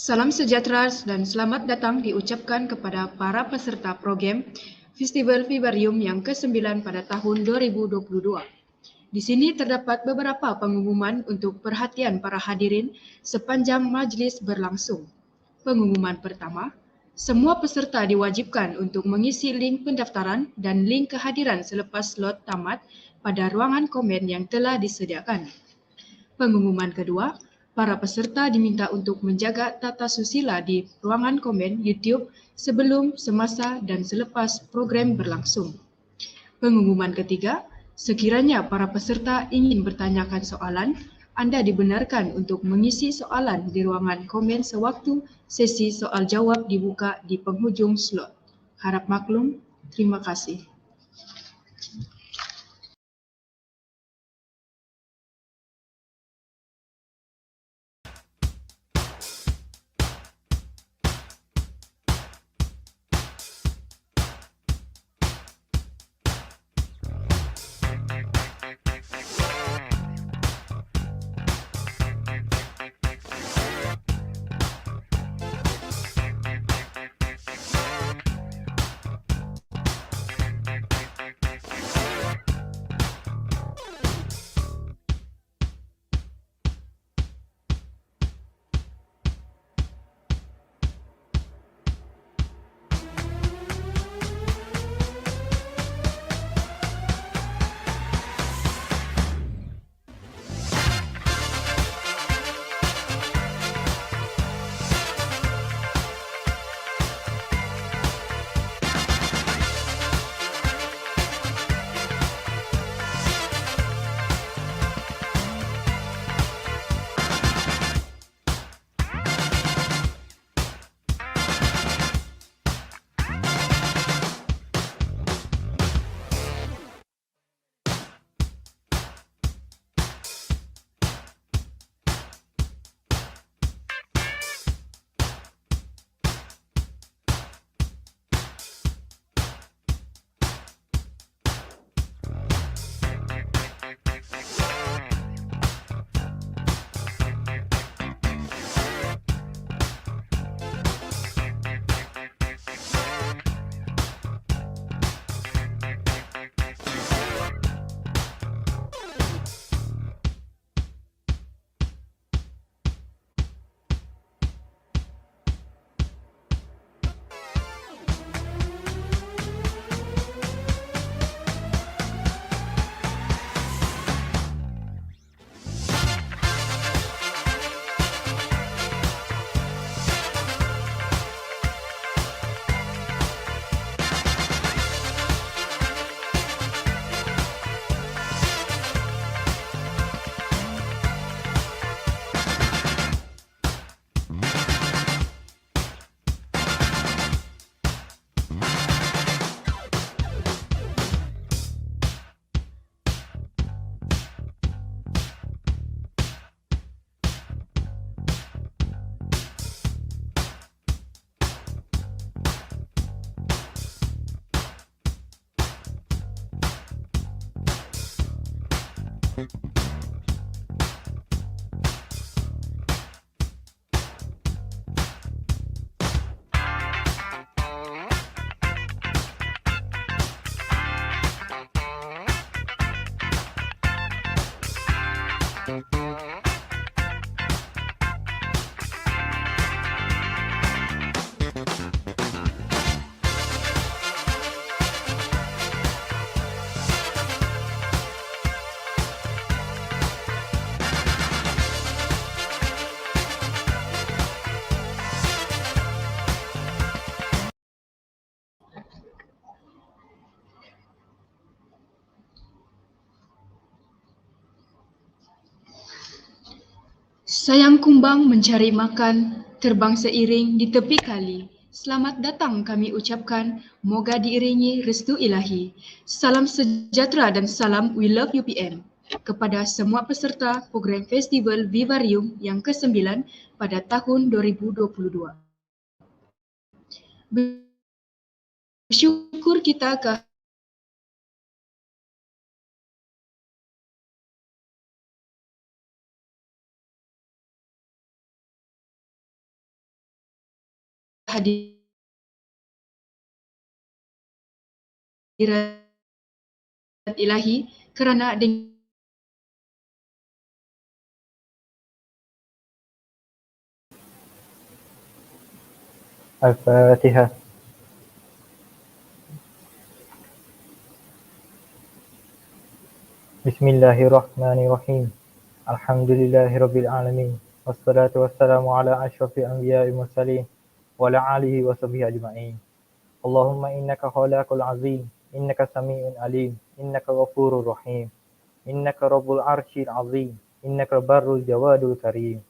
Salam sejahtera dan selamat datang diucapkan kepada para peserta program Festival Vivarium yang ke-9 pada tahun 2022. Di sini terdapat beberapa pengumuman untuk perhatian para hadirin sepanjang majlis berlangsung. Pengumuman pertama, semua peserta diwajibkan untuk mengisi link pendaftaran dan link kehadiran selepas slot tamat pada ruangan komen yang telah disediakan. Pengumuman kedua, para peserta diminta untuk menjaga tata susila di ruangan komen YouTube sebelum, semasa dan selepas program berlangsung. Pengumuman ketiga, sekiranya para peserta ingin bertanyakan soalan, anda dibenarkan untuk mengisi soalan di ruangan komen sewaktu sesi soal jawab dibuka di penghujung slot. Harap maklum, terima kasih. Sayang kumbang mencari makan, terbang seiring di tepi kali. Selamat datang kami ucapkan, moga diiringi restu ilahi. Salam sejahtera dan salam We Love UPM kepada semua peserta program Festival Vivarium yang ke-9 pada tahun 2022. Bersyukur kita ke hadirat ilahi kerana dengan Al-Fatihah. Bismillahirrahmanirrahim. Alhamdulillahirabbil alamin. Wassalatu wassalamu ala asyrafil anbiya'i mursalin wa ala alihi wa sahbihi ajma'in. Allahumma innaka khalaqul azim, innaka samiun alim, innaka ghafurur rahim, innaka rabbul arsyil azim, innaka barrul jawadul karim.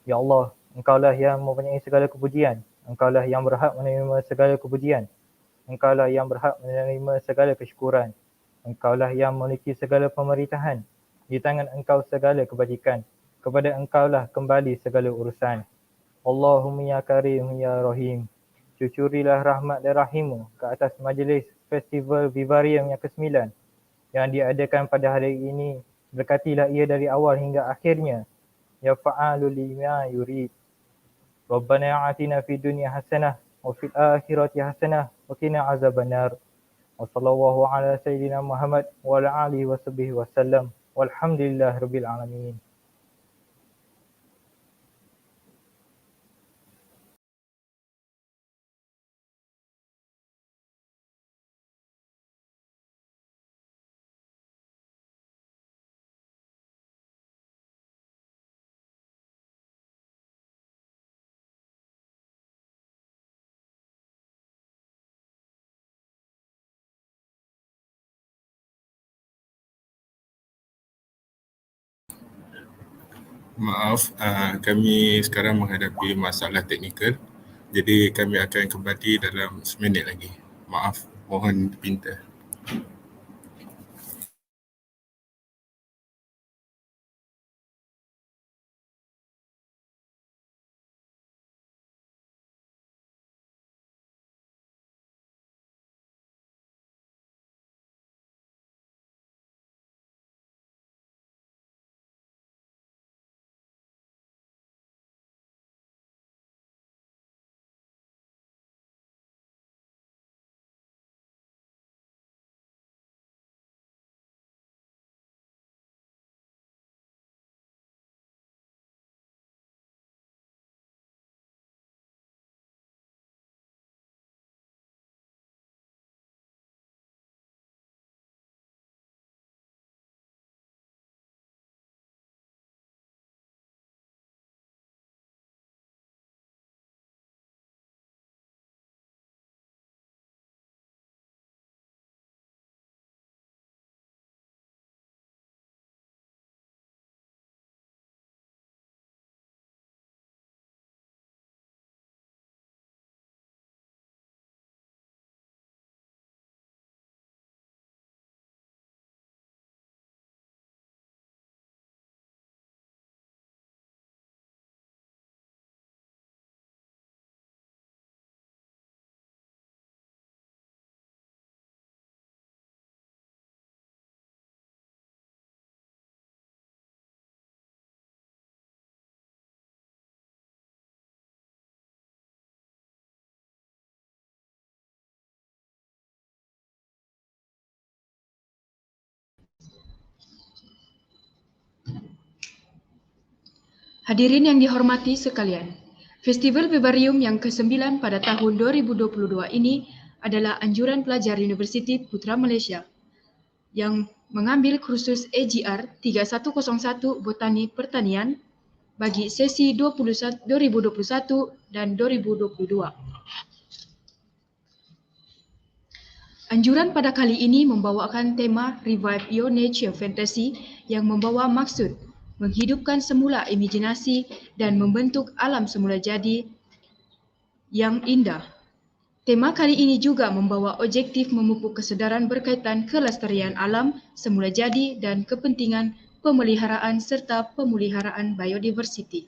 Ya Allah, Engkaulah yang mempunyai segala kepujian, Engkaulah yang berhak menerima segala kepujian, Engkaulah yang berhak menerima segala kesyukuran, Engkaulah yang memiliki segala pemerintahan, di tangan Engkau segala kebajikan, kepada Engkaulah kembali segala urusan. Allahumma ya karim ya rahim, cucurilah rahmat dan rahimmu ke atas majlis festival Vivarium yang ke-9 yang diadakan pada hari ini. Berkatilah ia dari awal hingga akhirnya. Ya fa'alu lima yurid. Rabbana atina fid dunya hasanah wa fil akhirati hasanah wa qina azabannar. Wa sallallahu ala sayyidina Muhammad wa ala alihi wa sahbihi wa sallam. Walhamdulillahirabbil alamin. Maaf, kami sekarang menghadapi masalah teknikal. Jadi kami akan kembali dalam seminit lagi. Maaf, mohon dipinta. Hadirin yang dihormati sekalian, Festival Vivarium yang ke-9 pada tahun 2022 ini adalah anjuran pelajar Universiti Putra Malaysia yang mengambil kursus AGR 3101 Botani Pertanian bagi sesi 2021 dan 2022. Anjuran pada kali ini membawakan tema Revive Your Nature Fantasy yang membawa maksud menghidupkan semula imajinasi dan membentuk alam semula jadi yang indah. Tema kali ini juga membawa objektif memupuk kesedaran berkaitan kelestarian alam semula jadi dan kepentingan pemeliharaan serta pemeliharaan biodiversiti.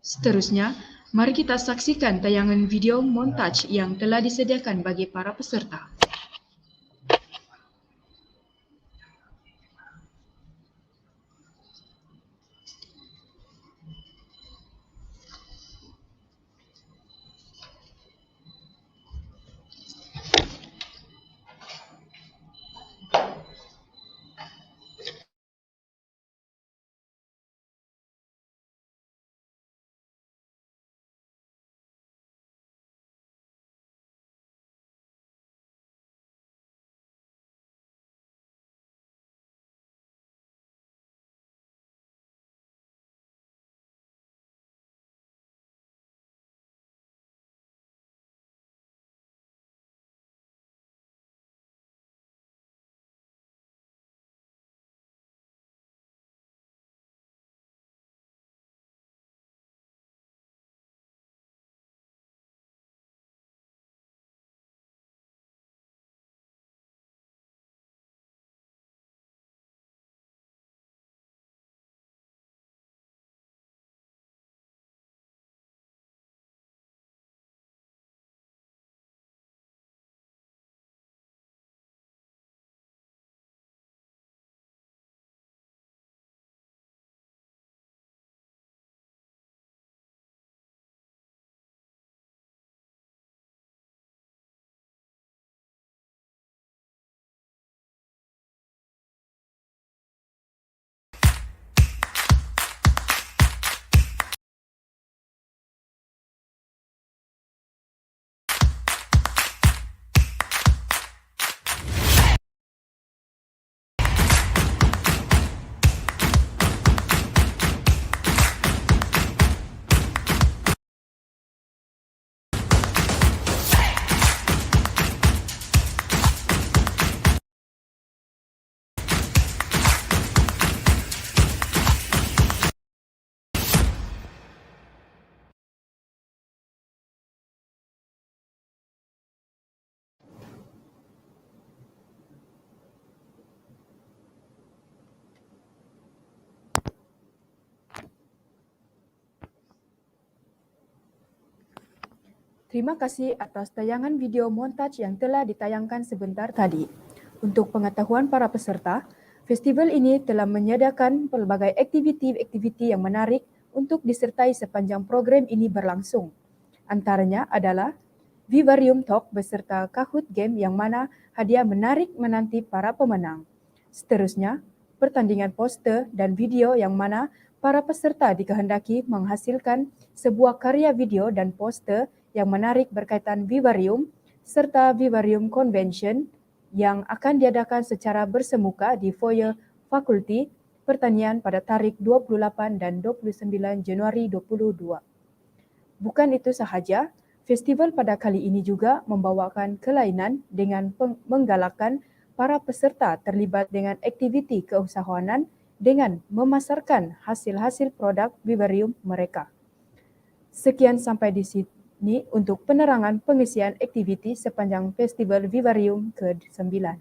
Seterusnya, mari kita saksikan tayangan video montaj yang telah disediakan bagi para peserta. Terima kasih atas tayangan video montaj yang telah ditayangkan sebentar tadi. Untuk pengetahuan para peserta, festival ini telah menyediakan pelbagai aktiviti-aktiviti yang menarik untuk disertai sepanjang program ini berlangsung. Antaranya adalah Vivarium Talk beserta Kahoot Game yang mana hadiah menarik menanti para pemenang. Seterusnya, pertandingan poster dan video yang mana para peserta dikehendaki menghasilkan sebuah karya video dan poster yang menarik berkaitan Vivarium serta Vivarium Convention yang akan diadakan secara bersemuka di foyer Fakulti Pertanian pada tarikh 28 dan 29 Januari 2022. Bukan itu sahaja, festival pada kali ini juga membawakan kelainan dengan menggalakkan para peserta terlibat dengan aktiviti keusahawanan dengan memasarkan hasil-hasil produk Vivarium mereka. Sekian sampai di sini untuk penerangan pengisian aktiviti sepanjang Festival Vivarium ke-9.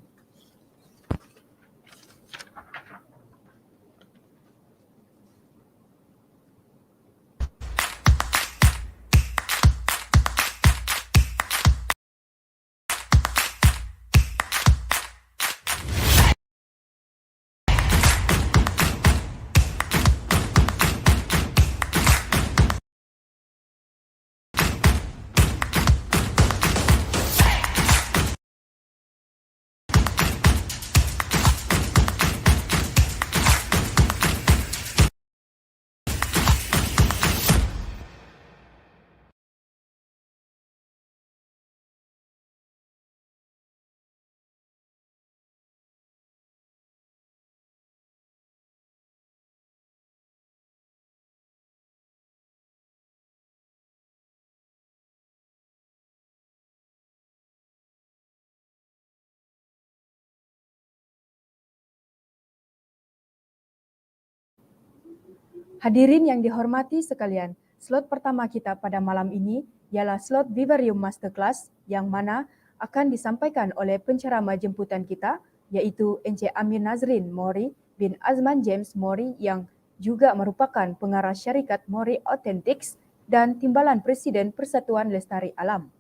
Hadirin yang dihormati sekalian, slot pertama kita pada malam ini ialah slot Vivarium Masterclass yang mana akan disampaikan oleh penceramah jemputan kita iaitu Encik Amir Nazrin Mori bin Azman James Mori yang juga merupakan pengarah syarikat Mori Authentics dan Timbalan Presiden Persatuan Lestari Alam.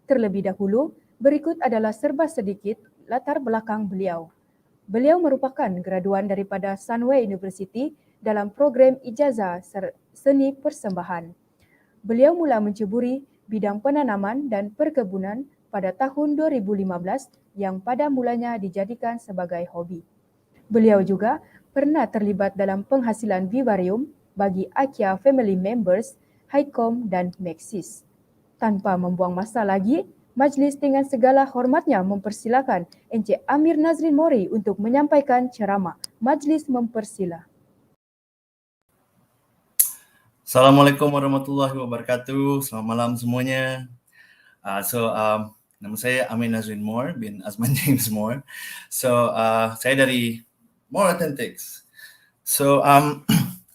Terlebih dahulu, berikut adalah serba sedikit latar belakang beliau. Beliau merupakan graduan daripada Sunway University dalam program ijazah seni persembahan. Beliau mula menceburi bidang penanaman dan perkebunan pada tahun 2015 yang pada mulanya dijadikan sebagai hobi. Beliau juga pernah terlibat dalam penghasilan Vivarium bagi IKEA family members, Highcom dan Maxis. Tanpa membuang masa lagi, majlis dengan segala hormatnya mempersilakan Encik Amir Nazrin Mori untuk menyampaikan ceramah. Majlis mempersila. Assalamualaikum warahmatullahi wabarakatuh. Selamat malam semuanya. Nama saya Amir Nazrin Moore bin Azman James Moore. Saya dari More Authentics.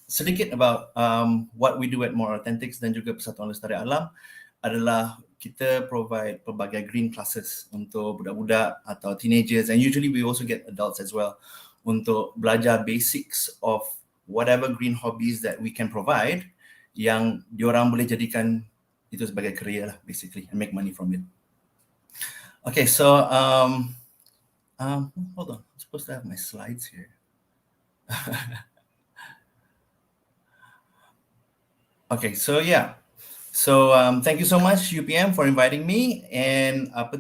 Sedikit about what we do at More Authentics dan juga Persatuan Lestari Alam adalah kita provide pelbagai green classes untuk budak-budak atau teenagers, and usually we also get adults as well untuk belajar basics of whatever green hobbies that we can provide yang diorang boleh jadikan itu sebagai career lah basically and make money from it. Okay, so hold on, I'm supposed to have my slides here. Okay, so yeah. Thank you so much UPM for inviting me, and apa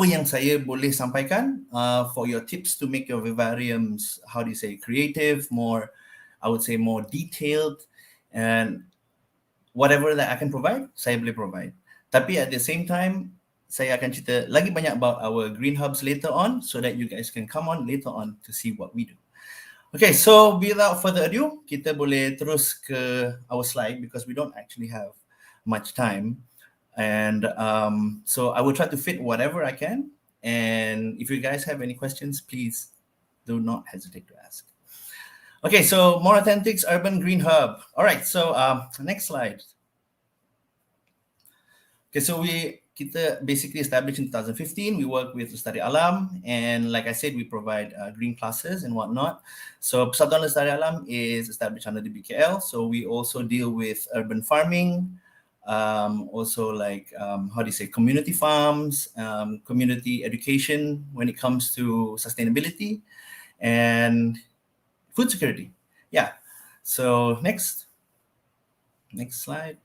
yang saya boleh sampaikan for your tips to make your vivariums, how do you say, creative, more, I would say more detailed, and whatever that I can provide, saya boleh provide. Tapi at the same time, saya akan cerita lagi banyak about our green hubs later on so that you guys can come on later on to see what we do. Okay, so without further ado, kita boleh terus ke our slide because we don't actually have much time. And so I will try to fit whatever I can. And if you guys have any questions, please do not hesitate to ask. Okay, so More Authentics Urban Green Hub. All right, so next slide. Okay, so kita basically established in 2015. We work with Lestari Alam, and like I said, we provide green classes and whatnot. So Persatuan Lestari Alam is established under the BKL, so we also deal with urban farming, also like how do you say, community farms, community education when it comes to sustainability and food security. Yeah. So next slide.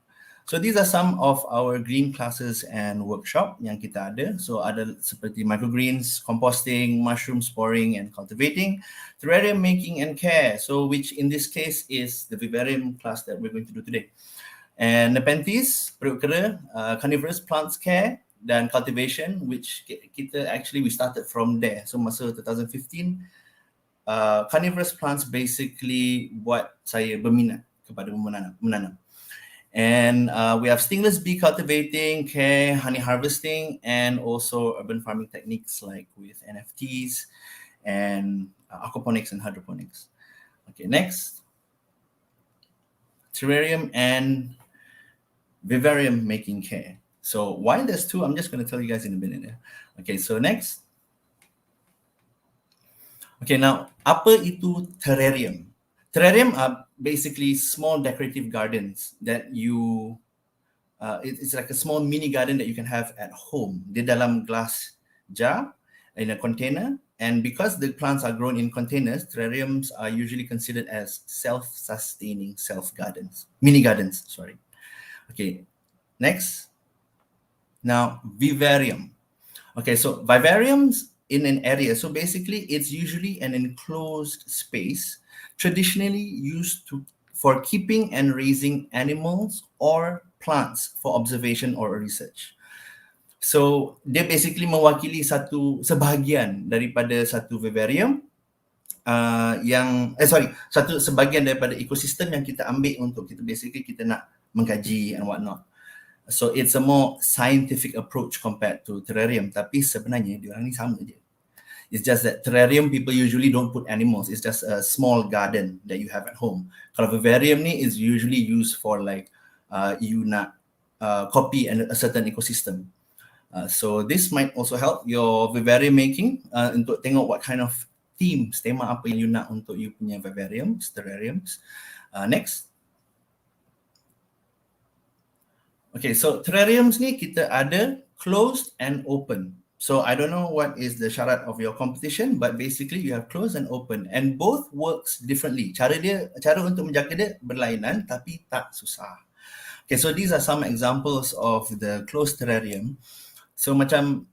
So these are some of our green classes and workshop yang kita ada. So ada seperti microgreens, composting, mushroom sporing and cultivating, terrarium making and care. So which in this case is the vivarium class that we're going to do today. And Nepenthes, periuk kera, carnivorous plants care dan cultivation, which kita actually we started from there. So masa 2015, carnivorous plants basically buat saya berminat kepada menanam. And we have stingless bee cultivating, care, honey harvesting, and also urban farming techniques like with NFTs and aquaponics and hydroponics. Okay, next. Terrarium and vivarium making care. So why there's two, I'm just going to tell you guys in a minute. Okay, so next. Okay, now, apa itu terrarium? Terrarium are basically small decorative gardens that you, it's like a small mini garden that you can have at home. Di dalam glass jar, in a container. And because the plants are grown in containers, terrariums are usually considered as self-sustaining mini gardens, sorry. Okay, next. Now, vivarium. Okay, so vivariums in an area. So basically, it's usually an enclosed space traditionally used for keeping and raising animals or plants for observation or research. So dia basically mewakili sebahagian daripada satu vivarium sebahagian daripada ekosistem yang kita ambil untuk kita nak mengkaji and whatnot. So it's a more scientific approach compared to terrarium. Tapi sebenarnya diorang ni sama je. It's just that terrarium people usually don't put animals. It's just a small garden that you have at home. Kalau vivarium ni is usually used for like you nak copy a certain ecosystem. So this might also help your vivarium making untuk tengok what kind of tema apa yang you nak untuk you punya vivariums, terrariums. Next. Okay, so terrariums ni kita ada closed and open. So I don't know what is the syarat of your competition, but basically you have closed and open, and both works differently. Cara untuk menjaga dia berlainan tapi tak susah. Okay, so these are some examples of the closed terrarium. So macam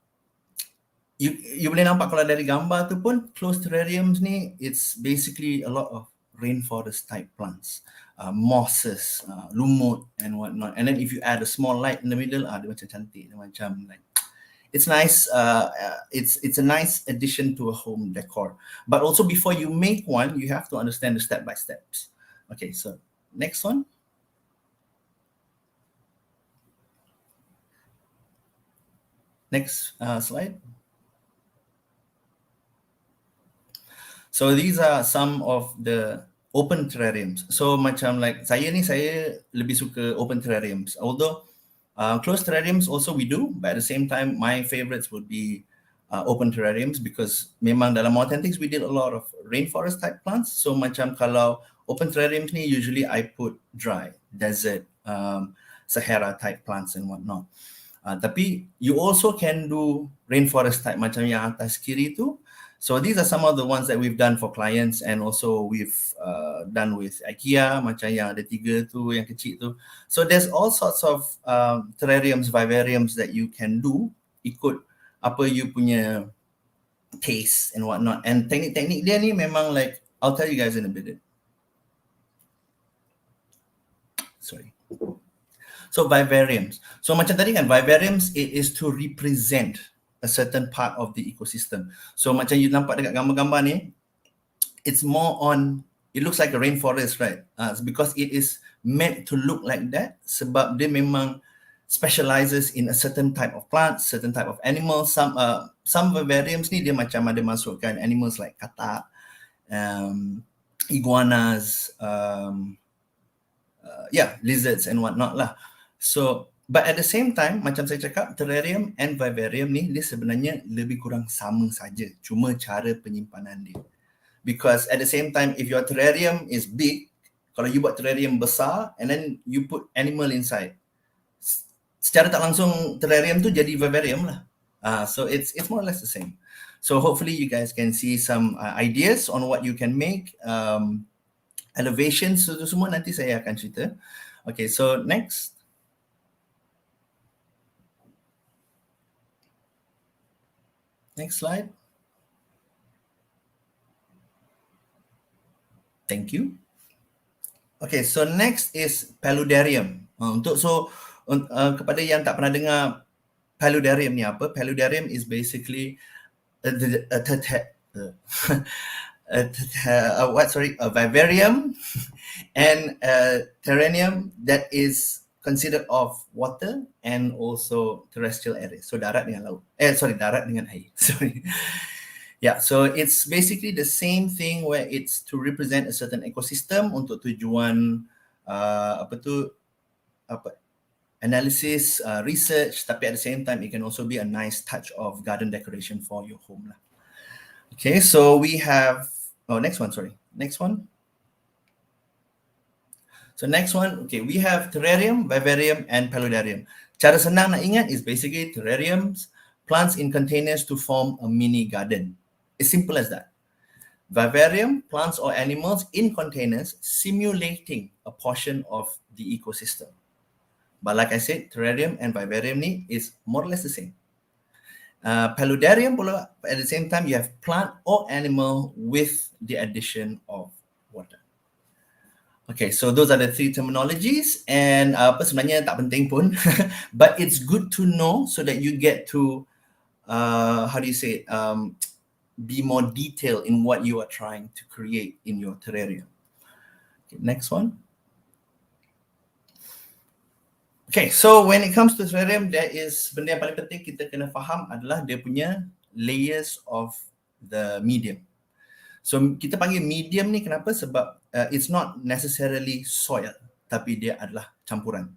you boleh nampak kalau dari gambar tu pun closed terrariums ni, it's basically a lot of rainforest type plants, mosses, lumut and whatnot. And then if you add a small light in the middle, dia macam cantik, dia macam like it's nice. It's a nice addition to a home decor. But also before you make one, you have to understand the step by steps. Okay, so next one. Next slide. So these are some of the open terrariums. So macam like saya lebih suka open terrariums. Although closed terrariums also we do, but at the same time, my favorites would be open terrariums because memang dalam Authentics we did a lot of rainforest type plants. So macam kalau open terrariums ni, usually I put dry, desert, Sahara type plants and whatnot. Tapi you also can do rainforest type macam yang atas kiri tu. So these are some of the ones that we've done for clients, and also we've done with IKEA, macam yang ada 3 tu, yang kecil tu. So there's all sorts of terrariums, vivariums that you can do ikut apa you punya taste and whatnot. And teknik-teknik dia ni memang like, I'll tell you guys in a bit. Sorry. So vivariums. So macam tadi kan, vivariums, it is to represent a certain part of the ecosystem. So macam you nampak dekat gambar-gambar ni, it's more on, it looks like a rainforest, right? Because it is meant to look like that sebab dia memang specializes in a certain type of plants, certain type of animals. Some vivariums ni dia macam ada masukkan animals like katak, iguanas, lizards and whatnot lah. So, but at the same time, macam saya cakap, terrarium and vivarium ni dia sebenarnya lebih kurang sama saja, cuma cara penyimpanan dia. Because at the same time, if your terrarium is big, kalau you buat terrarium besar and then you put animal inside, secara tak langsung terrarium tu jadi vivarium lah. So it's more or less the same. So hopefully you guys can see some ideas on what you can make. Elevations, so tu semua nanti saya akan cerita. Okay, so next. Next slide. Thank you. Okay, so next is paludarium. Kepada yang tak pernah dengar paludarium ni apa? Paludarium is basically a vivarium and a terrarium that is considered of water and also terrestrial areas. So darat dengan laut. Darat dengan air. Sorry. Yeah, so it's basically the same thing where it's to represent a certain ecosystem untuk tujuan analysis, research, tapi at the same time it can also be a nice touch of garden decoration for your home lah. Okay, so we have next one. So next one, okay, we have terrarium, vivarium and paludarium. Cara senang nak ingat is basically terrariums, plants in containers to form a mini garden. As simple as that. Vivarium, plants or animals in containers simulating a portion of the ecosystem. But like I said, terrarium and vivarium ni is more or less the same. Paludarium pula, at the same time, you have plant or animal with the addition of water. Okay, so those are the three terminologies, and sebenarnya tak penting pun, but it's good to know so that you get to, be more detailed in what you are trying to create in your terrarium. Okay, next one. Okay, so when it comes to terrarium, there is benda yang paling penting kita kena faham adalah dia punya layers of the medium. So kita panggil medium ni kenapa? Sebab it's not necessarily soil, tapi dia adalah campuran.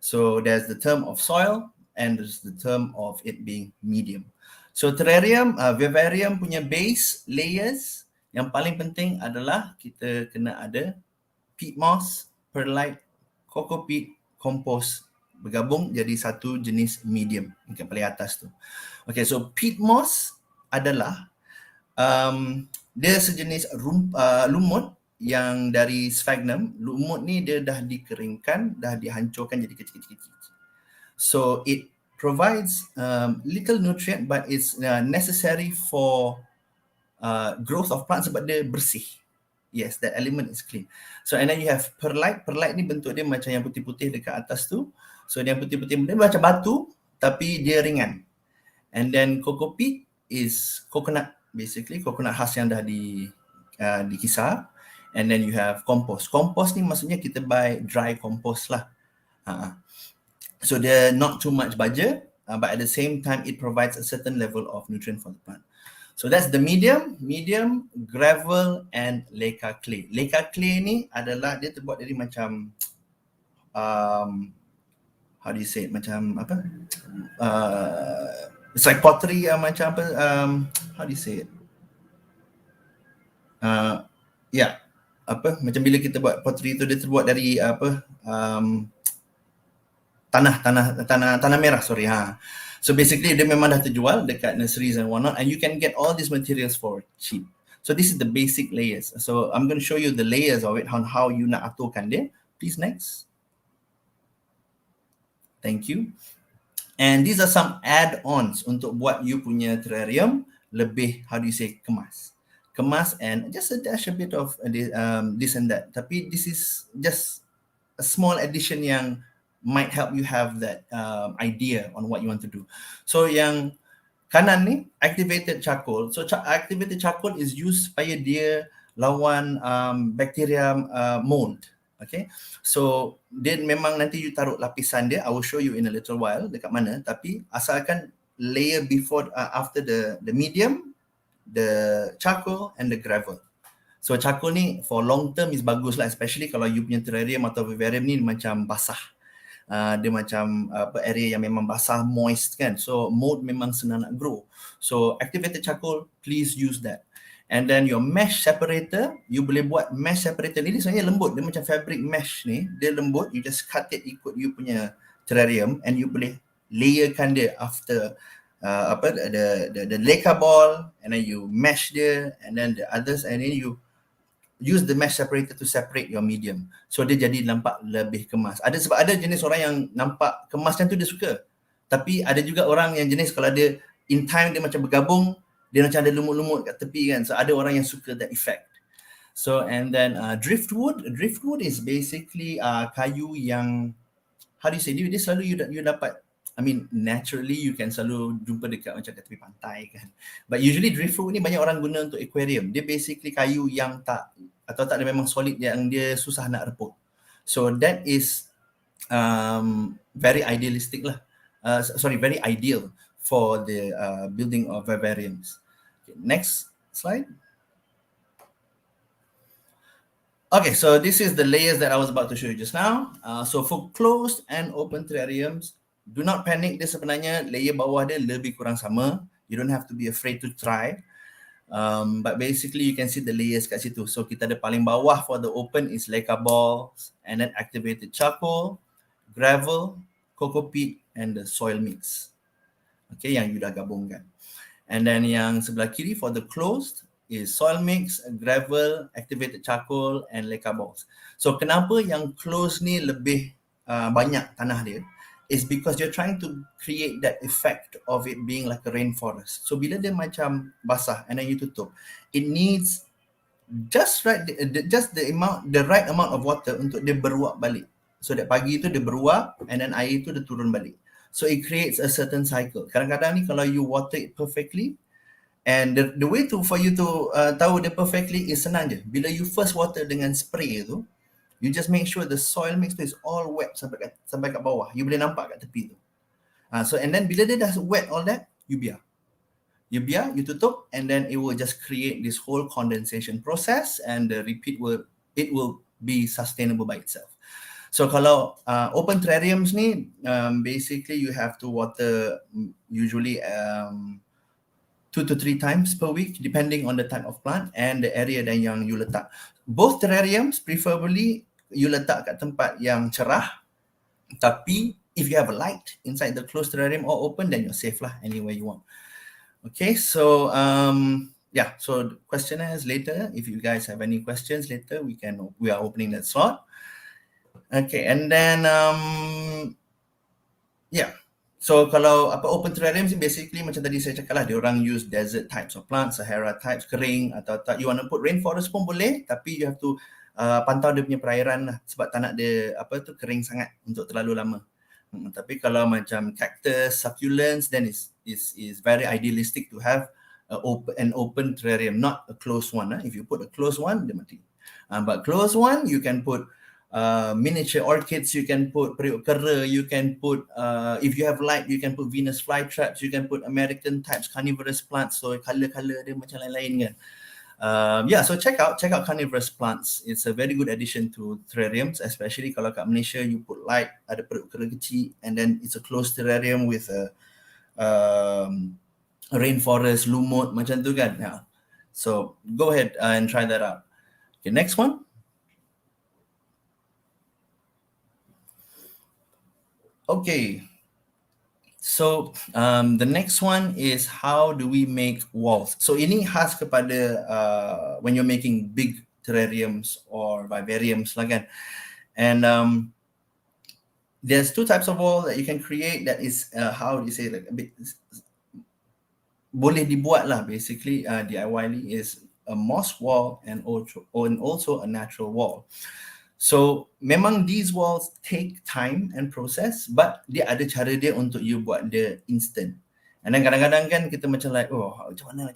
So there's the term of soil and there's the term of it being medium. So terrarium, vivarium punya base layers yang paling penting adalah kita kena ada peat moss, perlite, coco peat, compost bergabung jadi satu jenis medium dekat paling atas tu. Okay, so peat moss adalah dia sejenis lumut yang dari sphagnum. Lumut ni dia dah dikeringkan, dah dihancurkan jadi kecil-kecil. So it provides little nutrient but it's necessary for growth of plants sebab dia bersih. Yes, that element is clean. So and then you have perlite. Perlite ni bentuk dia macam yang putih-putih dekat atas tu. So yang putih-putih dia macam batu tapi dia ringan. And then coco peat is coconut, basically coconut khas yang dah dikisar. And then you have compost. Compost ni maksudnya kita buy dry compost lah. So they're not too much baja, but at the same time it provides a certain level of nutrient for the plant. So that's the medium, gravel and leca clay. Leca clay ni adalah dia terbuat dari macam how do you say it? Macam apa? It's like pottery macam apa? How do you say it? Yeah, apa? Macam bila kita buat pottery tu dia terbuat dari apa? Tanah merah, sorry. So basically dia memang dah terjual dekat nurseries and whatnot, and you can get all these materials for cheap. So this is the basic layers. So I'm going to show you the layers of it, on how you nak aturkan dia. Please next. Thank you. And these are some add-ons untuk buat you punya terrarium lebih, how do you say, kemas and just a dash a bit of this and that. Tapi this is just a small addition yang might help you have that idea on what you want to do. So yang kanan ni, activated charcoal. So activated charcoal is used supaya dia lawan bacteria mold. Okay, so dia memang nanti you taruh lapisan dia. I will show you in a little while dekat mana. Tapi asalkan layer before, after the medium, the charcoal and the gravel. So charcoal ni for long term is bagus lah, especially kalau you punya terrarium atau vivarium ni macam basah. Dia macam area yang memang basah, moist kan. So mold memang senang nak grow. So activated charcoal, please use that. And then your mesh separator, you boleh buat mesh separator ni sebenarnya lembut. Dia macam fabric mesh ni, dia lembut. You just cut it ikut you punya terrarium and you boleh layerkan dia after the leca ball, and then you mesh dia, and then the others, and then you use the mesh separator to separate your medium. So dia jadi nampak lebih kemas. Sebab ada jenis orang yang nampak kemas macam tu dia suka. Tapi ada juga orang yang jenis kalau dia in time dia macam bergabung, dia macam ada lumut-lumut kat tepi kan. So ada orang yang suka that effect. So and then driftwood is basically kayu yang, how do you say, dia selalu you dapat, I mean naturally you can selalu jumpa dekat macam kat tepi pantai kan. But usually driftwood ni banyak orang guna untuk aquarium. Dia basically kayu yang tak ada memang solid, yang dia susah nak reput. So that is very idealistic lah. Very ideal for the building of vivariums. Okay, next slide. Okay, so this is the layers that I was about to show you just now. So for closed and open terrariums, do not panic. Dia sebenarnya layer bawah dia lebih kurang sama. You don't have to be afraid to try. But basically you can see the layers kat situ. So kita ada paling bawah for the open is leca balls, and then activated charcoal, gravel, cocoa peat, and the soil mix. Okay, yang you dah gabungkan. And then yang sebelah kiri for the closed is soil mix, gravel, activated charcoal, and leca balls. So kenapa yang closed ni lebih banyak tanah dia is because you're trying to create that effect of it being like a rainforest. So bila dia macam basah and then you tutup, it needs just the right amount of water untuk dia beruap balik. So that pagi tu dia beruap and then air tu dia turun balik. So it creates a certain cycle. Kadang-kadang ni kalau you water it perfectly, and the way for you to tahu dia perfectly is senang je. Bila you first water dengan spray tu, you just make sure the soil mix tu is all wet sampai kat bawah. You boleh nampak kat tepi tu. So and then bila dia dah wet all that, you biar, you tutup, and then it will just create this whole condensation process, and the repeat it will be sustainable by itself. So kalau open terrariums ni, basically you have to water usually 2 to 3 times per week depending on the type of plant and the area dan yang you letak. Both terrariums preferably you letak kat tempat yang cerah, tapi if you have a light inside the closed terrarium or open, then you're safe lah anywhere you want. Okay, so so the questionnaires later, if you guys have any questions later, we are opening that slot. Okay, and then so kalau open terrariums basically macam tadi saya cakap lah, dia orang use desert types of plants, Sahara types, kering, atau you want to put rainforest pun boleh, tapi you have to pantau dia punya perairan lah, sebab tak nak dia kering sangat untuk terlalu lama. Tapi kalau macam cactus, succulents, then is very idealistic to have an open terrarium, not a closed one. If you put a closed one, dia mati. But closed one, you can put miniature orchids, you can put periuk kera, you can put if you have light, you can put Venus flytraps, you can put American types carnivorous plants, so color dia macam lain-lain kan. So check out carnivorous plants. It's a very good addition to terrariums, especially kalau kat Malaysia you put light, ada periuk kera kecil, and then it's a closed terrarium with a rainforest, lumut macam tu kan. So go ahead and try that out. Okay, next one. Okay, so the next one is how do we make walls. So ini khas kepada when you're making big terrariums or vivariums lah kan. And there's 2 types of wall that you can create that is how do you say, like a bit boleh dibuat lah basically. DIY is a moss wall and also a natural wall. So memang these walls take time and process, but dia ada cara dia untuk you buat dia instant. And then kadang-kadang kan kita macam like, macam mana,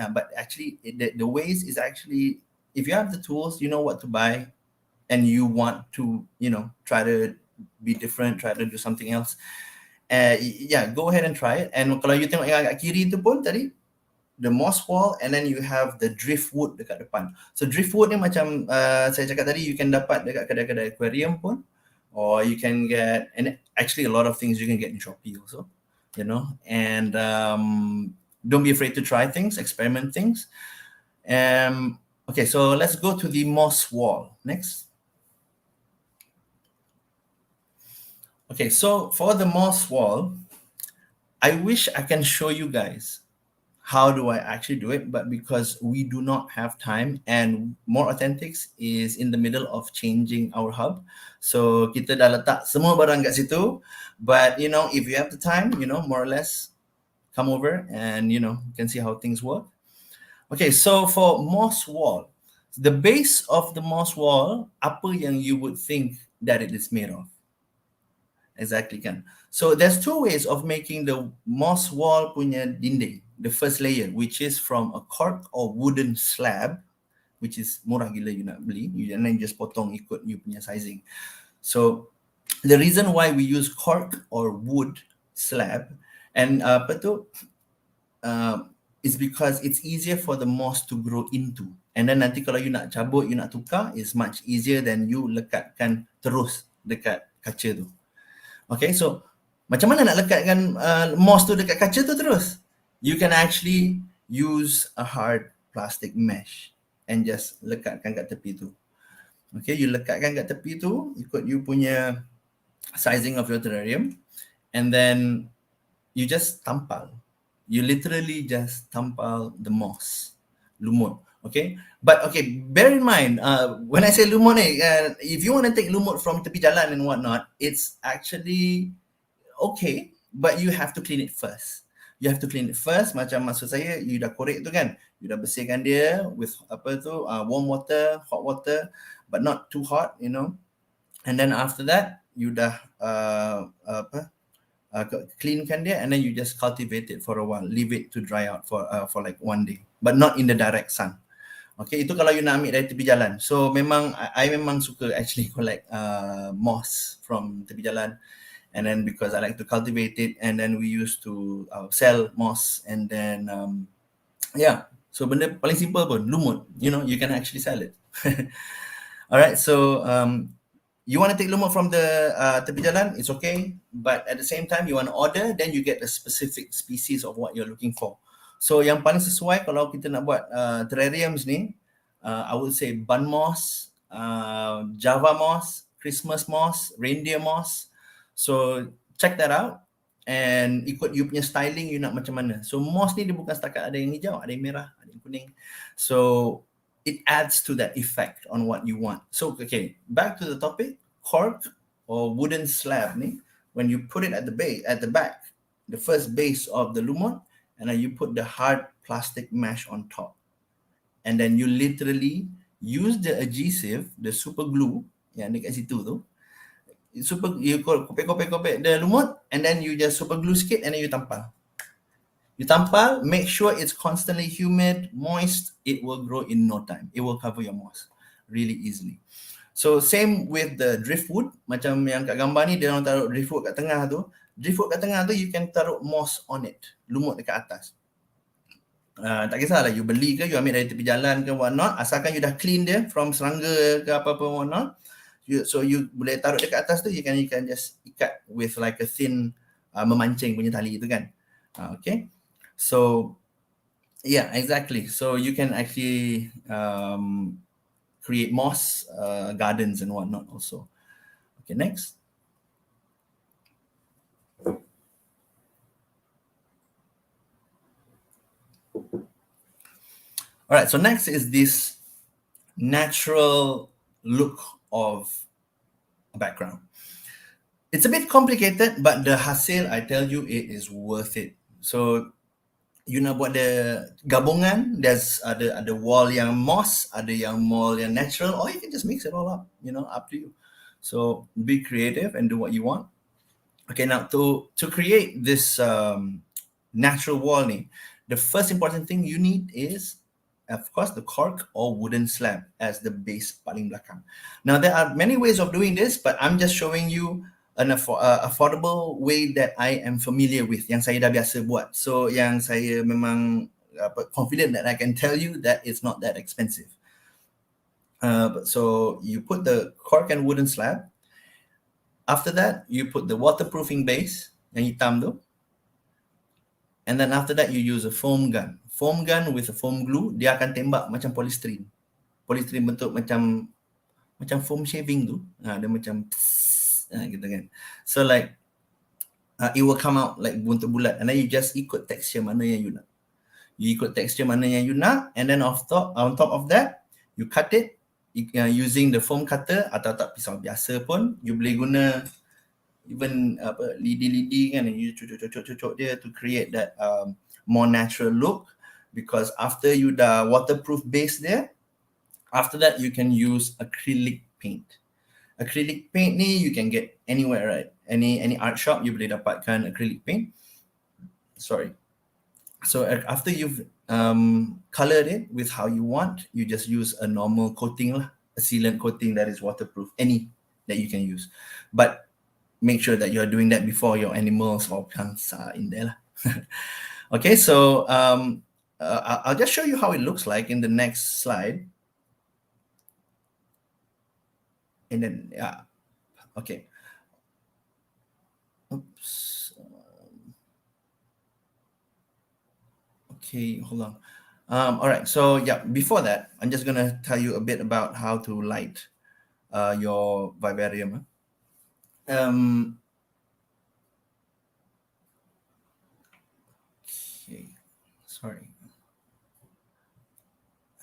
but actually the ways is actually, if you have the tools, you know what to buy, and you want to, try to be different, try to do something else, go ahead and try it. And kalau you tengok yang agak kiri tu pun tadi, the moss wall, and then you have the driftwood dekat depan. So driftwood ni macam saya cakap tadi, you can dapat dekat kedai-kedai aquarium pun, or you can get, and actually a lot of things you can get in Shopee also, and don't be afraid to try things, experiment things. Okay, so let's go to the moss wall. Next. Okay, so for the moss wall, I wish I can show you guys how do I actually do it, but because we do not have time and More Authentics is in the middle of changing our hub, so kita dah letak semua barang kat situ, but if you have the time, more or less come over and you can see how things work. Okay, so for moss wall, the base of the moss wall, apa yang you would think that it is made of? Exactly kan. So there's two ways of making the moss wall punya dinding. The first layer, which is from a cork or wooden slab, which is murah gila you nak beli, and then just potong ikut you punya sizing. So the reason why we use cork or wood slab and is because it's easier for the moss to grow into. And then nanti kalau you nak cabut, you nak tukar, it's much easier than you lekatkan terus dekat kaca tu. Okay, so macam mana nak lekatkan moss tu dekat kaca tu terus? You can actually use a hard plastic mesh and just lekatkan kat tepi tu. Okay, you lekatkan kat tepi tu ikut you punya sizing of your terrarium, and then you just tampal. You literally just tampal the moss, lumut. Okay, but okay, bear in mind, when I say lumut, if you want to take lumut from tepi jalan and whatnot, it's actually okay, but you have to clean it first. You have to clean it first. Macam maksud saya, you dah korek tu kan, you dah bersihkan dia with warm water, hot water, but not too hot, And then after that, you dah cleankan dia, and then you just cultivate it for a while, leave it to dry out for like 1 day, but not in the direct sun. Okay, itu kalau you nak ambil dari tepi jalan. So memang I memang suka actually collect moss from tepi jalan, and then because I like to cultivate it, and then we used to sell moss, and then so benda paling simple pun lumut, you can actually sell it. Alright, so you want to take lumut from the tepi jalan, it's okay, but at the same time you want to order, then you get the specific species of what you're looking for. So yang paling sesuai kalau kita nak buat terrariums ni, I would say bun moss, Java moss, Christmas moss, reindeer moss. So check that out and ikut you punya styling, you nak macam mana. So moss ni dia bukan setakat ada yang hijau, ada yang merah, ada yang kuning. So it adds to that effect on what you want. So okay, back to the topic, cork or wooden slab ni, when you put it at the back, the first base of the lumut, and then you put the hard plastic mesh on top. And then you literally use the adhesive, the super glue yang dekat situ tu. You kopek the lumut, and then you just super glue sikit, and then you tampal. You tampal, make sure it's constantly humid, moist, it will grow in no time. It will cover your moss really easily. So same with the driftwood, macam yang kat gambar ni, dia orang taruh driftwood kat tengah tu. Driftwood kat tengah tu, you can taruh moss on it, lumut dekat atas. Tak kisahlah you beli ke, you ambil dari tepi jalan ke whatnot, asalkan you dah clean dia from serangga ke apa-apa whatnot, so you boleh taruh dekat atas tu, you can just ikat with like a thin memancing punya tali tu kan. Okay, so yeah, exactly. So you can actually create moss gardens and whatnot also. Okay, next. All right, so next is this natural look of a background. It's a bit complicated, but the hasil, I tell you, it is worth it. So you nak buat the gabungan, there's ada wall yang moss, ada yang wall yang natural, or you can just mix it all up, up to you. So be creative and do what you want. Okay, now to create this natural wall ni, the first important thing you need is, of course, the cork or wooden slab as the base paling belakang. Now there are many ways of doing this, but I'm just showing you an affordable way that I am familiar with, yang saya dah biasa buat. So yang saya memang confident that I can tell you that it's not that expensive. So you put the cork and wooden slab. After that, you put the waterproofing base yang hitam tu. And then after that, you use a foam gun. Foam gun with a foam glue, dia akan tembak macam polystyrene. Polystyrene bentuk macam foam shaving tu. Dia macam gitu kan. So like it will come out like buntut bulat, and then you just ikut texture mana yang you nak. You ikut texture mana yang you nak, and then on top of that, you cut it using the foam cutter atau tak pisau biasa pun. You boleh guna even lidi-lidi kan, and you cucuk dia to create that more natural look, because after you dah waterproof base there, after that you can use acrylic paint. Acrylic paint ni you can get anywhere, right? Any art shop you boleh dapatkan acrylic paint. Sorry. So after you've colored it with how you want, you just use a normal coating lah, a sealant coating that is waterproof, any that you can use. But make sure that you're doing that before your animals or plants are in there lah. Okay, so I'll just show you how it looks like in the next slide. And then, yeah, okay. Oops. Okay, hold on. All right, so yeah, before that, I'm just gonna tell you a bit about how to light your vivarium. Okay, sorry.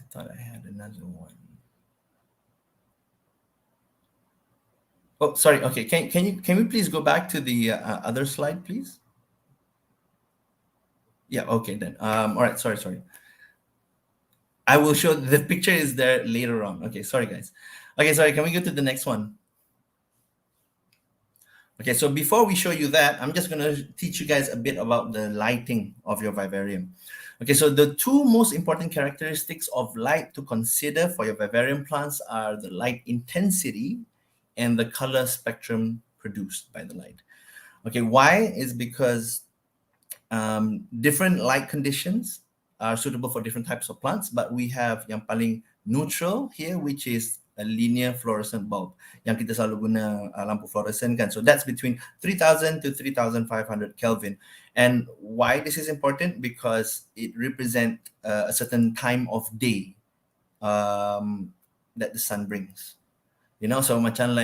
I thought I had another one. Oh, sorry. Okay, can we please go back to the other slide, please? Yeah. Okay then. All right. Sorry. I will show the picture is there later on. Okay. Sorry, guys. Okay. Sorry. Can we go to the next one? Okay. So before we show you that, I'm just gonna teach you guys a bit about the lighting of your vivarium. Okay. So the two most important characteristics of light to consider for your vivarium plants are the light intensity and the color spectrum produced by the light. Okay, why? Is because different light conditions are suitable for different types of plants, but we have yang paling neutral here, which is a linear fluorescent bulb. Yang kita selalu guna lampu fluorescent kan. So that's between 3000 to 3500 Kelvin. And why this is important? Because it represents a certain time of day that the sun brings. You know, so macam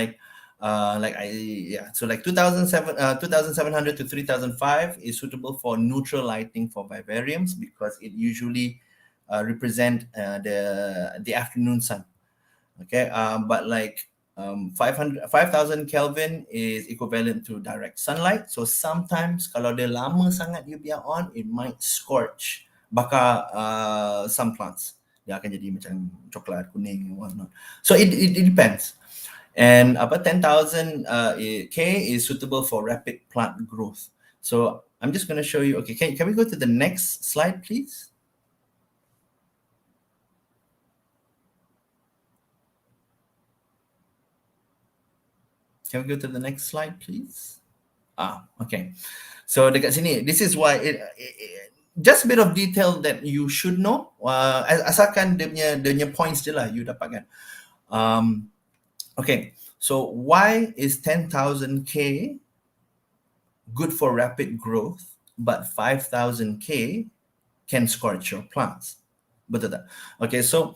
so like 2700 to 3005 is suitable for neutral lighting for vivariums, because it usually represent the afternoon sun. Okay, but like 5000 Kelvin is equivalent to direct sunlight. So sometimes kalau dia lama sangat you biar on, it might scorch, bakar some plants. Dia akan jadi macam coklat kuning and whatnot. So it depends. And about 10,000 K is suitable for rapid plant growth. So I'm just going to show you. Okay, can we go to the next slide, please? Can we go to the next slide, please? Okay. So dekat sini, this is why just a bit of detail that you should know. Asalkan dia punya points je lah you dapatkan. Okay, so why is 10,000 K good for rapid growth, but 5,000 K can scorch your plants? Betul tak? Okay, so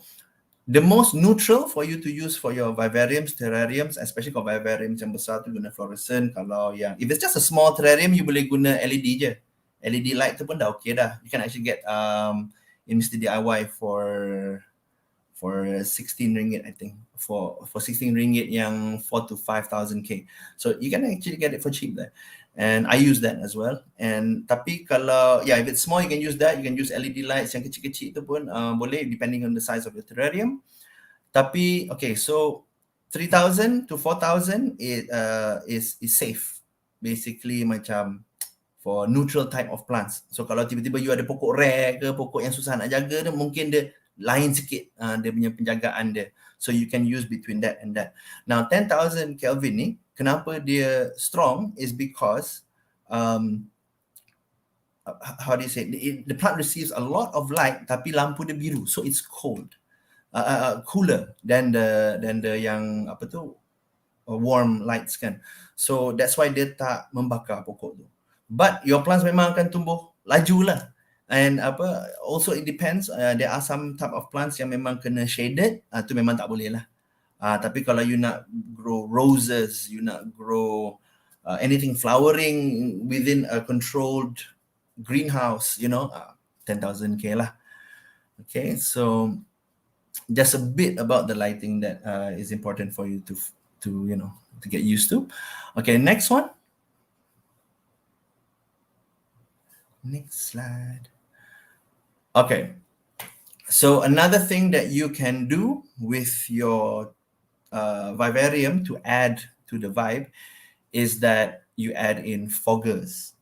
the most neutral for you to use for your vivariums, terrariums, especially kalau vivariums yang besar tu guna fluorescent. Kalau yang, if it's just a small terrarium, you boleh guna LED je. LED light tu pun dah okay dah. You can actually get in Mr. DIY for 16 ringgit, I think. For 16 ringgit yang 4 to 5,000 K. So you can actually get it for cheap there. And I use that as well. And tapi kalau, yeah, if it's small, you can use that. You can use LED lights yang kecil-kecil tu pun boleh, depending on the size of your terrarium. Tapi, okay, so 3,000 to 4,000 is safe. Basically macam for neutral type of plants. So kalau tiba-tiba you ada pokok rare ke, pokok yang susah nak jaga, mungkin dia lain sikit dia punya penjagaan dia. So you can use between that and that. Now 10,000 Kelvin ni, kenapa dia strong is because how do you say the plant receives a lot of light tapi lampu dia biru, so it's cold, cooler than the yang apa tu warm lights kan. So that's why dia tak membakar pokok tu. But your plants memang akan tumbuh laju lah. And also it depends. There are some type of plants yang memang kena shaded, tu memang tak boleh lah. Tapi kalau you nak grow roses, you nak grow anything flowering within a controlled greenhouse, 10,000K lah. Okay, so just a bit about the lighting that is important for you to get used to. Okay, next one. Next slide. Okay, so another thing that you can do with your vivarium to add to the vibe is that you add in foggers.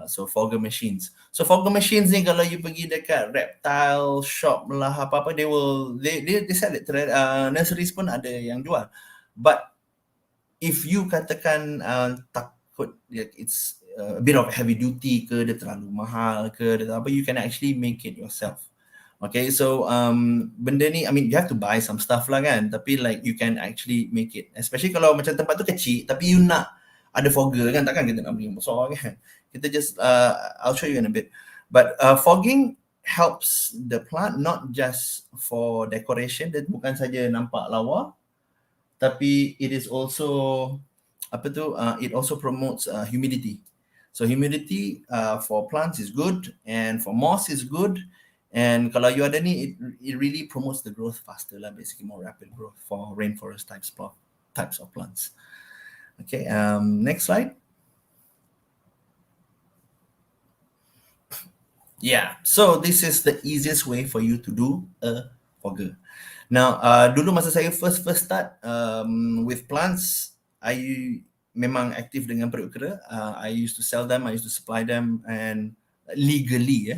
So fogger machines. So fogger machines ni kalau you pergi dekat reptile shop lah apa-apa, they sell it. Nurseries pun ada yang jual. But if you katakan takut it's a bit of heavy duty ke, dia terlalu mahal ke, you can actually make it yourself. Okay, so benda ni, I mean, you have to buy some stuff lah kan, tapi like you can actually make it, especially kalau macam tempat tu kecil tapi you nak ada fogger kan, takkan kita nak beli yang besar kan. Kita just I'll show you in a bit, but fogging helps the plant not just for decoration, dia bukan saja nampak lawa, tapi it is also it also promotes humidity. So humidity for plants is good, and for moss is good. And kalau you ada ni, it really promotes the growth faster lah, basically more rapid growth for rainforest types of plants. Okay, next slide. Yeah, so this is the easiest way for you to do a fogger. Now, dulu masa saya first start with plants, I memang aktif dengan periuk kera. I used to sell them, I used to supply them, and legally.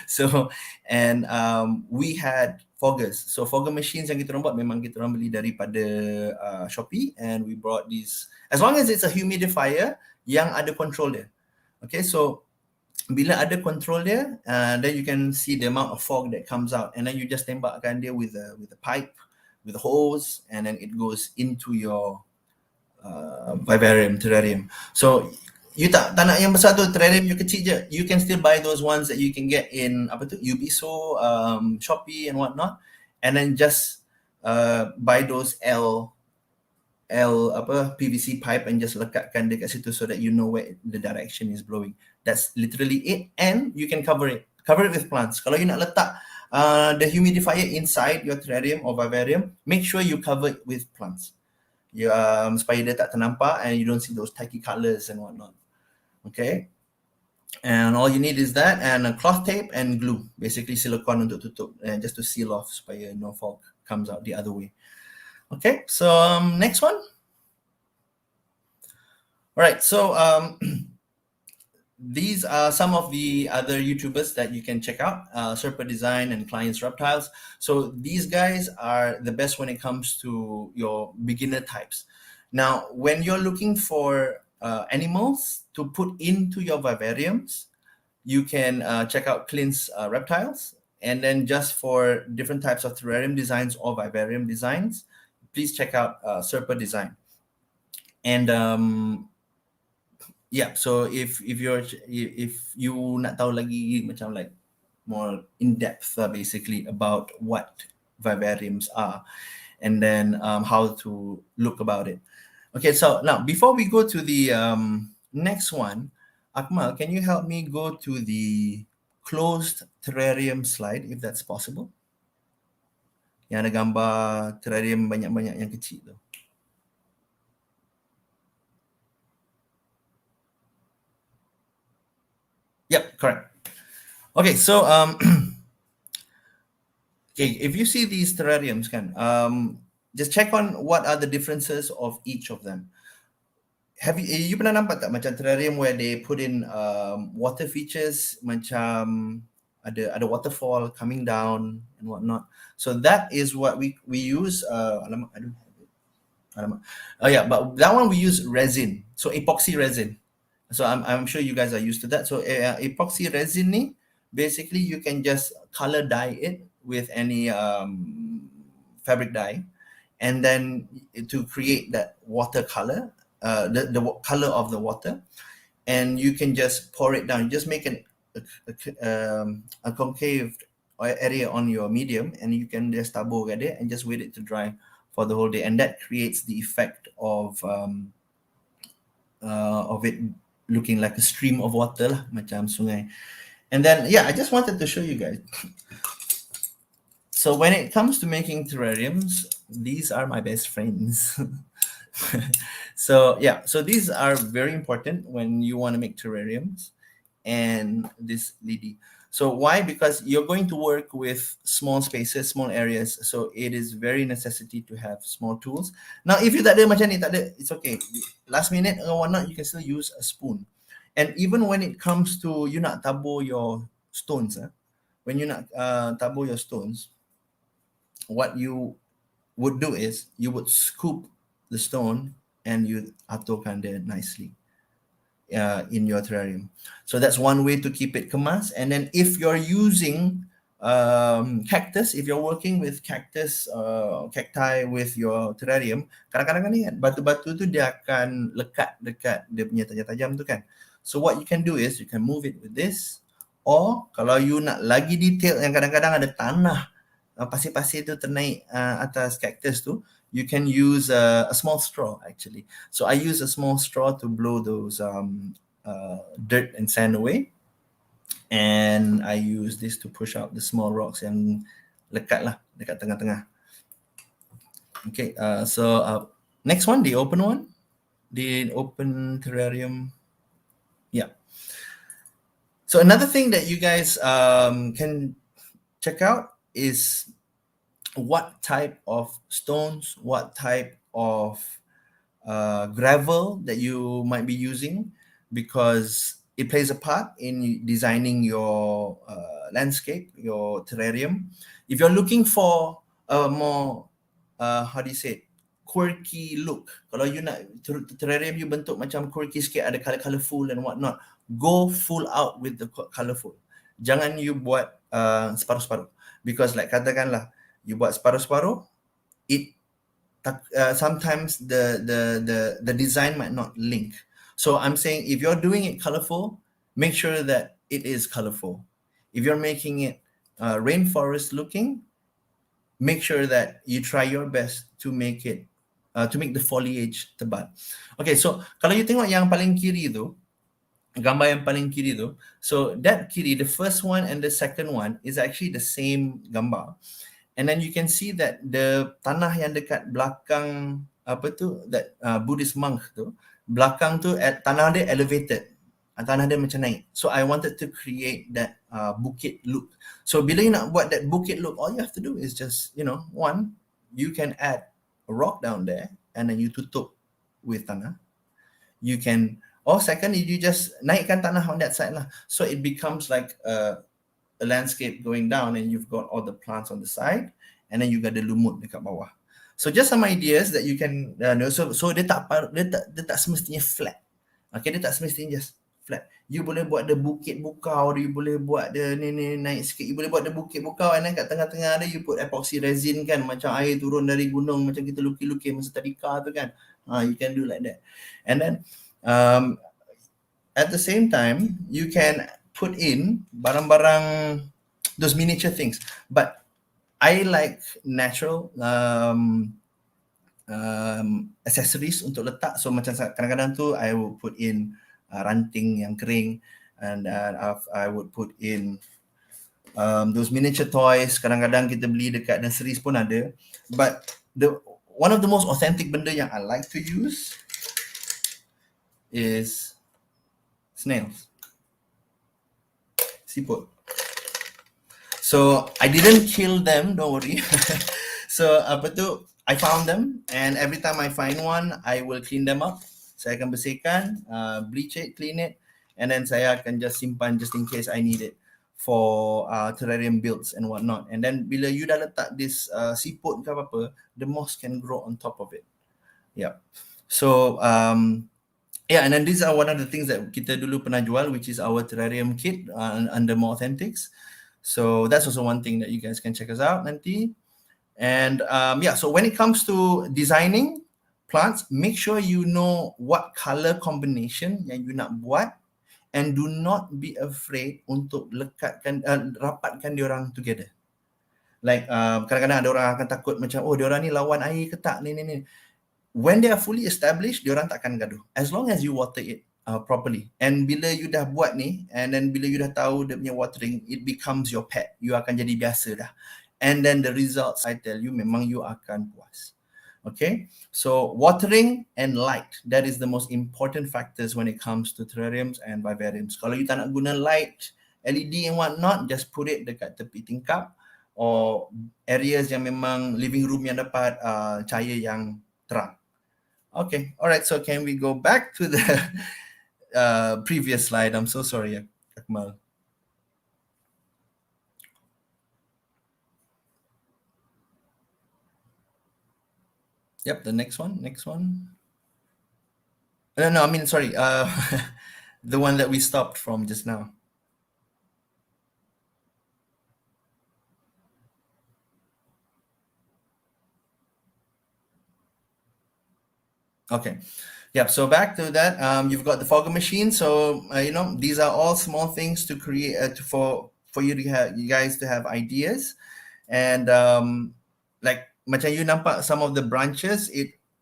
So, and we had foggers. So fogger machines yang kita orang buat memang kita orang beli daripada Shopee, and we brought these, as long as it's a humidifier yang ada control dia. Okay, so bila ada control dia, then you can see the amount of fog that comes out, and then you just tembakkan dia with a pipe, with a hose, and then it goes into your vivarium, terrarium. So you tak nak yang besar tu, terrarium you kecil je, you can still buy those ones that you can get in Ubiso, Shopee and whatnot, and then just buy those PVC pipe and just lekatkan dekat situ so that you know where the direction is blowing. That's literally it, and you can cover it with plants. Kalau you nak letak the humidifier inside your terrarium or vivarium, make sure you cover it with plants. Supaya dia tak ternampak and you don't see those tacky colors and whatnot. Okay, and all you need is that and a cloth tape and glue, basically silicone untuk tutup, and just to seal off supaya no fog comes out the other way. Okay, so next one. All right, so these are some of the other YouTubers that you can check out, Serpa Design and Clients Reptiles. So these guys are the best when it comes to your beginner types. Now, when you're looking for animals to put into your vivariums, you can check out Clint's Reptiles. And then just for different types of terrarium designs or vivarium designs, please check out Serpa Design. And yeah, so if you nak tahu lagi macam like more in depth basically about what vivariums are, and then how to look about it. Okay, so now before we go to the next one, Akmal, can you help me go to the closed terrarium slide if that's possible? Yang ada gambar terrarium banyak-banyak yang kecil tu. Yep, correct. Okay, so okay, if you see these terrariums, just check on what are the differences of each of them. Have you pernah nampak tak macam terrarium where they put in water features, macam ada waterfall coming down and whatnot? So that is what we use. But that one we use resin, so epoxy resin. So I'm sure you guys are used to that. So epoxy resin ni, basically you can just color dye it with any fabric dye, and then to create that water color, the color of the water, and you can just pour it down. You just make a concave area on your medium, and you can just tabur kat dia and just wait it to dry for the whole day, and that creates the effect of it looking like a stream of water lah, macam sungai. And then I just wanted to show you guys. So when it comes to making terrariums, these are my best friends. So these are very important when you want to make terrariums. And this lady. So why? Because you're going to work with small spaces, small areas. So it is very necessity to have small tools. Now, if you tak ada macam ni, tak ada, it's okay. Last minute or whatnot, you can still use a spoon. And even when it comes to you nak tabur your stones, when you nak tabur your stones, what you would do is you would scoop the stone and you aturkan there nicely in your terrarium. So that's one way to keep it kemas. And then if you're using cactus, if you're working with cactus, cacti with your terrarium, kadang-kadang ni kan batu-batu tu dia akan lekat dekat dia punya tajam-tajam tu kan. So what you can do is you can move it with this, or kalau you nak lagi detail yang kadang-kadang ada tanah pasir-pasir tu ternaik atas cactus tu, you can use a small straw actually. So I use a small straw to blow those dirt and sand away, and I use this to push out the small rocks yang lekat lah dekat tengah-tengah. Okay, so next one, the open one, the open terrarium. Yeah. So another thing that you guys can check out is what type of stones, what type of gravel that you might be using, because it plays a part in designing your landscape, your terrarium. If you're looking for a more, quirky look, kalau you nak terrarium you bentuk macam quirky sikit, ada colourful and whatnot, go full out with the colourful. Jangan you buat separuh-separuh, because like katakanlah you buat separuh-separuh, it sometimes the design might not link. So I'm saying if you're doing it colorful, make sure that it is colorful. If you're making it rainforest looking, make sure that you try your best to make it to make the foliage tebal. Okay, so kalau you tengok yang paling kiri tu, gambar yang paling kiri tu, so that kiri, the first one and the second one is actually the same gambar. And then you can see that the tanah yang dekat belakang that Buddhist monk tu, belakang tu tanah dia elevated, tanah dia macam naik. So I wanted to create that bukit look. So bila you nak buat that bukit look, all you have to do is just, one, you can add a rock down there and then you tutup with tanah. You can, or second, you just naikkan tanah on that side lah. So it becomes like a landscape going down, and you've got all the plants on the side, and then you got the lumut dekat bawah. So just some ideas that you can know. So dia tak semestinya flat. Okay, dia tak semestinya just flat. You boleh buat the bukit bukau, you boleh buat the ni naik sikit, you boleh buat the bukit bukau, and then kat tengah-tengah dia you put epoxy resin kan, macam air turun dari gunung, macam kita lukis-lukis masa tadika tu kan. You can do like that. And then at the same time, you can put in barang-barang, those miniature things. But I like natural accessories untuk letak. So macam kadang-kadang tu I will put in ranting yang kering, and I would put in those miniature toys. Kadang-kadang kita beli dekat nurseries pun ada. But one of the most authentic benda yang I like to use is snails. Siput. So I didn't kill them, don't worry. So I found them, and every time I find one, I will clean them up. Saya akan bersihkan, bleach it, clean it, and then saya akan just simpan just in case I need it for terrarium builds and whatnot. And then bila you dah letak this siput ke apa-apa, the moss can grow on top of it. Yeah. So and then these are one of the things that kita dulu pernah jual, which is our terrarium kit under More Authentics. So that's also one thing that you guys can check us out nanti. And so when it comes to designing plants, make sure you know what color combination yang you nak buat, and do not be afraid untuk lekatkan, rapatkan diorang together. Like kadang-kadang ada orang akan takut macam, oh diorang ni lawan air ke tak, ni. When they are fully established, diorang takkan gaduh. As long as you water it properly. And bila you dah buat ni, and then bila you dah tahu dia punya watering, it becomes your pet. You akan jadi biasa dah. And then the results, I tell you, memang you akan puas. Okay, so watering and light, that is the most important factors when it comes to terrariums and vivariums. Kalau you tak nak guna light, LED and whatnot, just put it dekat tepi tingkap or areas yang memang living room yang dapat cahaya yang terang. Okay, all right, so can we go back to the previous slide? I'm so sorry, Akmal. Yep, the next one. No, I mean, sorry, the one that we stopped from just now. Okay, yeah, so back to that, you've got the fogger machine. So, these are all small things to create for you to have, you guys to have ideas. And like macam you nampak some of the branches,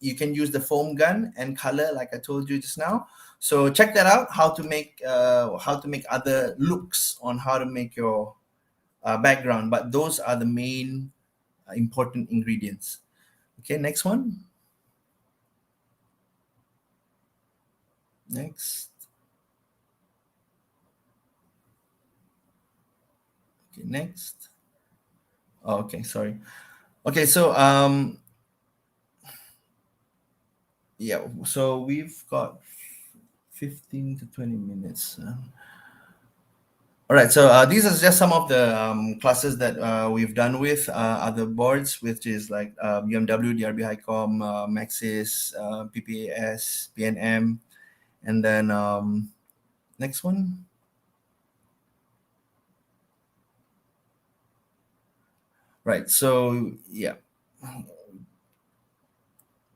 you can use the foam gun and color like I told you just now. So check that out, how to make other looks on how to make your background. But those are the main important ingredients. Okay, next one. Next. Okay, next. Oh, okay, sorry. Okay, so yeah, so we've got 15 to 20 minutes. All right, so these are just some of the classes that we've done with other boards, which is like UMW, DRB HICOM, Maxis, PPAS, PNM, and then next one. Right, so yeah.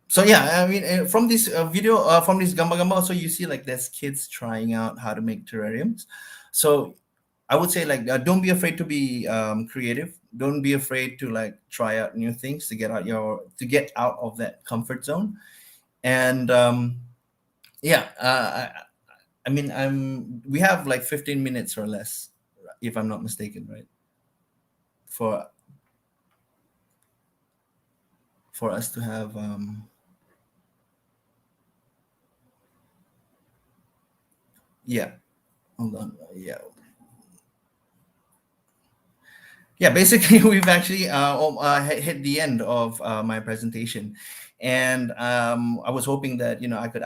So yeah, I mean, from this video, from this gambar-gambar, also you see like there's kids trying out how to make terrariums. So I would say like don't be afraid to be creative. Don't be afraid to like try out new things to get out of that comfort zone. And yeah, I mean, we have like 15 minutes or less, if I'm not mistaken, right? For us to have yeah, hold on, yeah, basically we've actually hit the end of my presentation, and I was hoping that I could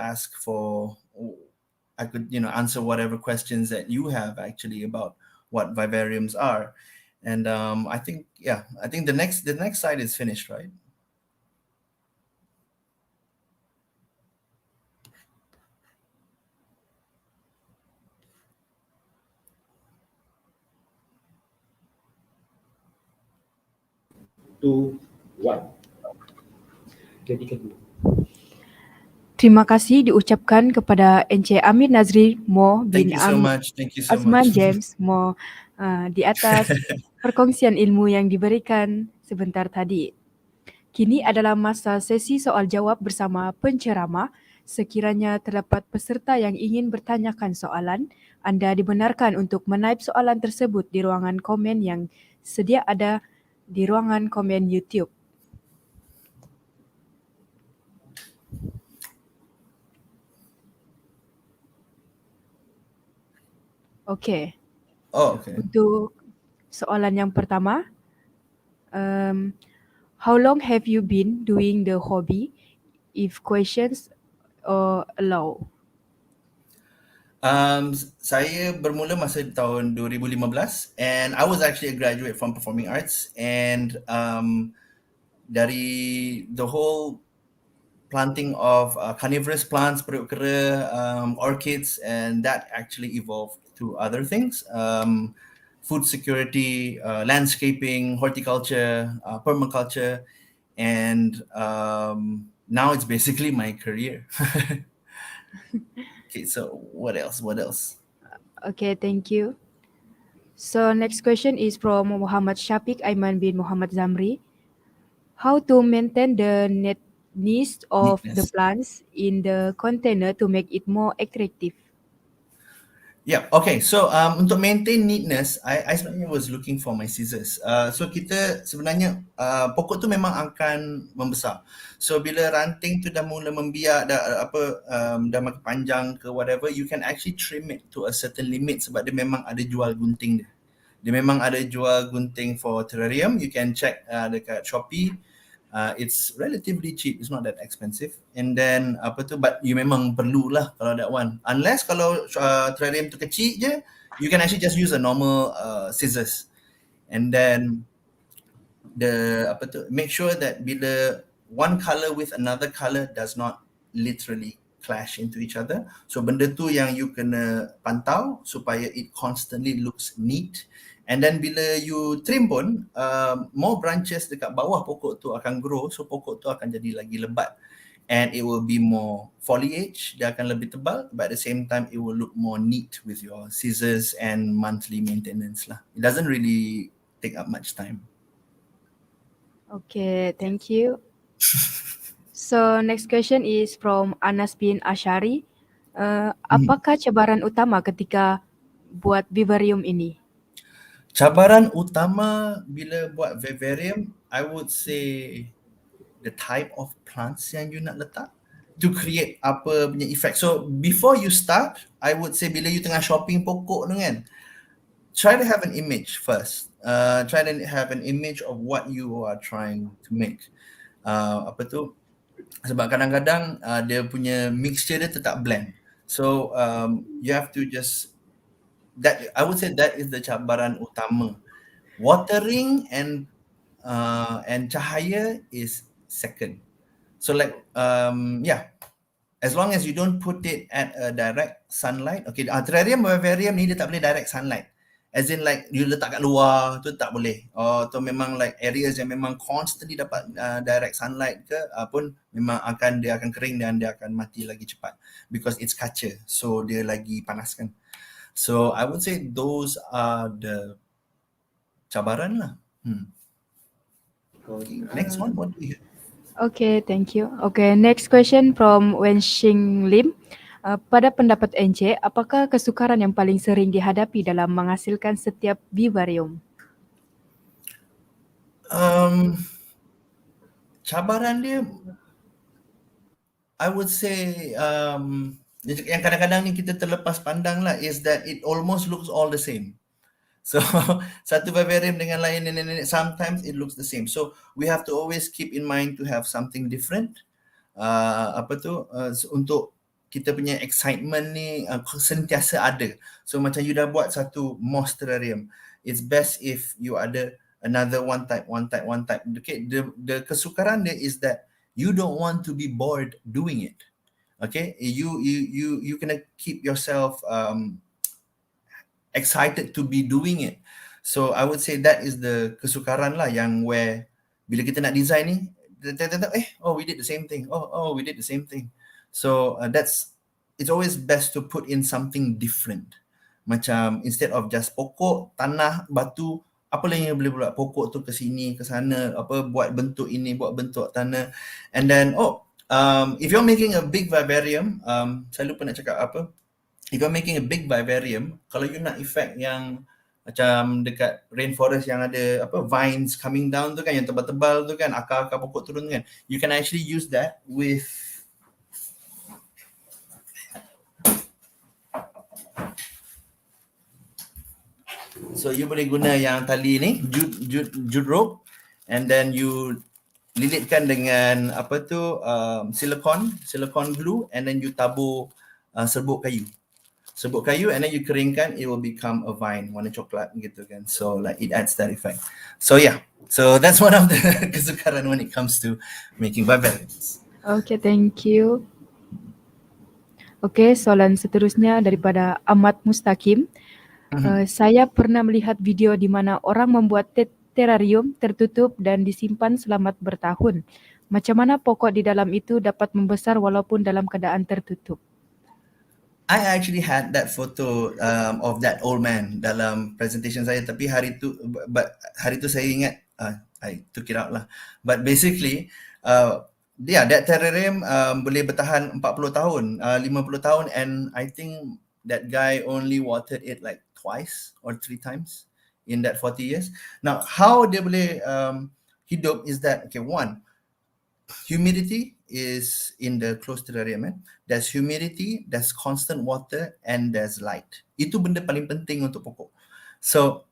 answer whatever questions that you have actually about what vivariums are. And I think the next slide is finished, right? Two, one. Jadi kedua. Terima kasih diucapkan kepada Encik Amir Nazri Mo bin Thank you so much. Thank you so Azman much. James Mo di atas perkongsian ilmu yang diberikan sebentar tadi. Kini adalah masa sesi soal jawab bersama penceramah. Sekiranya terdapat peserta yang ingin bertanyakan soalan, anda dibenarkan untuk menaip soalan tersebut di ruangan komen yang sedia ada di ruangan komen YouTube. Okey. Oh, okay. Untuk soalan yang pertama, how long have you been doing the hobby? If questions allow. Saya bermula masa tahun 2015, and I was actually a graduate from performing arts, and dari the whole planting of carnivorous plants, periuk kera, orchids, and that actually evolved to other things. Food security, landscaping, horticulture, permaculture, and now it's basically my career. Okay, so what else? Okay, thank you. So next question is from Muhammad Shafiq Aiman bin Muhammad Zamri. How to maintain the neatness of the Neatness. plants in the container to make it more attractive? Yeah, okay. So untuk maintain neatness, I sebenarnya was looking for my scissors. So kita sebenarnya pokok tu memang akan membesar. So bila ranting tu dah mula membiak, dah makin panjang ke whatever, you can actually trim it to a certain limit sebab dia memang ada jual gunting dia. Dia memang ada jual gunting for terrarium. You can check dekat Shopee. It's relatively cheap. It's not that expensive. And then but you memang perlulah kalau that one. Unless kalau terrarium tu kecil je, you can actually just use a normal scissors. And then make sure that bila one color with another color does not literally clash into each other. So benda tu yang you kena pantau supaya it constantly looks neat. And then bila you trim pun, more branches dekat bawah pokok tu akan grow, so pokok tu akan jadi lagi lebat. And it will be more foliage, dia akan lebih tebal, but at the same time, it will look more neat with your scissors and monthly maintenance lah. It doesn't really take up much time. Okay, thank you. So next question is from Anas bin Ashari. Apakah cabaran utama ketika buat vivarium ini? Cabaran utama bila buat vivarium, I would say the type of plants yang you nak letak to create apa punya effect. So before you start, I would say bila you tengah shopping pokok tu kan, try to have an image first. Try to have an image of what you are trying to make. Sebab kadang-kadang dia punya mixture dia tetap blend. So you have to just I would say that is the cabaran utama. Watering and cahaya is second. So as long as you don't put it at a direct sunlight. Okay, terrarium vivarium ni dia tak boleh direct sunlight. As in like you letak kat luar tu tak boleh. Tu memang like areas yang memang constantly dapat direct sunlight ke pun memang dia akan kering dan dia akan mati lagi cepat because it's kaca. So dia lagi panaskan. So I would say those are the cabaran lah. Okay, next one, what do we have? Okay, thank you. Okay, next question from Wenxing Lim. Pada pendapat NJ, apakah kesukaran yang paling sering dihadapi dalam menghasilkan setiap vivarium? Cabaran dia, I would say yang kadang-kadang ni kita terlepas pandang lah is that it almost looks all the same. So satu vivarium dengan lain, sometimes it looks the same. So we have to always keep in mind to have something different. Untuk kita punya excitement ni sentiasa ada. So macam you dah buat satu moss terrarium, it's best if you ada another one type. Okay, the kesukaran dia is that you don't want to be bored doing it. Okay, you kena keep yourself excited to be doing it. So I would say that is the kesukaran lah yang where bila kita nak design ni, we did the same thing. We did the same thing. So it's always best to put in something different. Macam instead of just pokok, tanah, batu, apa lagi yang boleh buat? Pokok tu ke sini, ke sana, buat bentuk ini, buat bentuk tanah. And then if you're making a big vivarium, saya lupa nak cakap apa. If you're making a big vivarium, kalau you nak effect yang macam dekat rainforest yang ada vines coming down tu kan, yang tebal-tebal tu kan, akar-akar pokok turun kan, you can actually use that with so you boleh guna yang tali ni, jute rope, and then you lilitkan dengan silicone glue, and then you tabur serbuk kayu, and then you keringkan, it will become a vine warna coklat gitu kan. So like it adds that effect. So yeah, so that's one of the kesukaran when it comes to making vivariums. Okay, thank you. Okay, soalan seterusnya daripada Ahmad Mustaqim. Saya pernah melihat video di mana orang membuat terrarium tertutup dan disimpan selama bertahun. Macam mana pokok di dalam itu dapat membesar walaupun dalam keadaan tertutup? I actually had that photo of that old man dalam presentation saya, tapi hari tu saya ingat I took it out lah. But basically that terrarium boleh bertahan 40 tahun, 50 tahun, and I think that guy only watered it like twice or 3 times in that 40 years. Now, how dia boleh hidup is that, okay, one, humidity is in the closed terrarium. There's humidity, there's constant water, and there's light. Itu benda paling penting untuk pokok. So,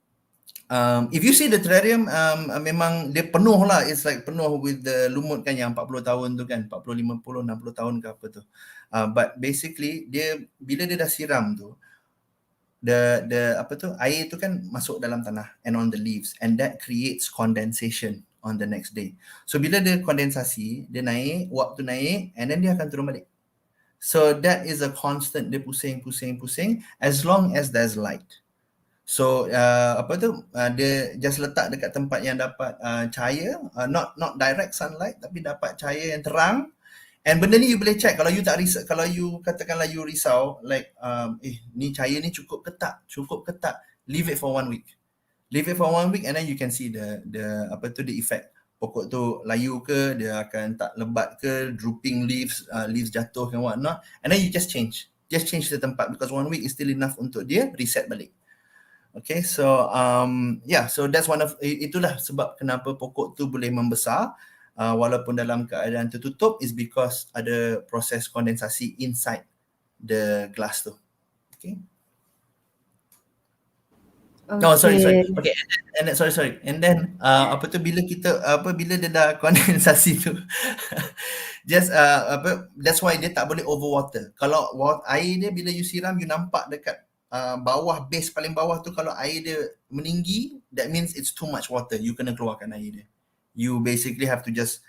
if you see the terrarium, memang dia penuh lah. It's like penuh with the lumut kan, yang 40 tahun tu kan, 40, 50, 60 tahun ke apa tu. But basically, bila dia dah siram tu, air tu kan masuk dalam tanah and on the leaves, and that creates condensation on the next day. So bila dia kondensasi, dia naik, uap tu naik, and then dia akan turun balik. So that is a constant, dia pusing as long as there's light. So dia just letak dekat tempat yang dapat cahaya, not direct sunlight, tapi dapat cahaya yang terang. And benda ni you boleh check kalau you tak risau, kalau you katakanlah you risau like ni cahaya ni cukup ke tak, leave it for 1 week. Leave it for 1 week and then you can see the effect. Pokok tu layu ke, dia akan tak lebat ke, drooping leaves jatuh and what not, and then you just change the tempat, because 1 week is still enough untuk dia reset balik. Okay, so so that's itulah sebab kenapa pokok tu boleh membesar walaupun dalam keadaan tertutup, is because ada proses kondensasi inside the glass tu. Okay. No, sorry. Okay, and then, sorry. And then bila dia dah kondensasi tu, just that's why dia tak boleh overwater. Kalau air dia bila you siram, you nampak dekat bawah, base paling bawah tu, kalau air dia meninggi, that means it's too much water. You kena keluarkan air dia. You basically have to just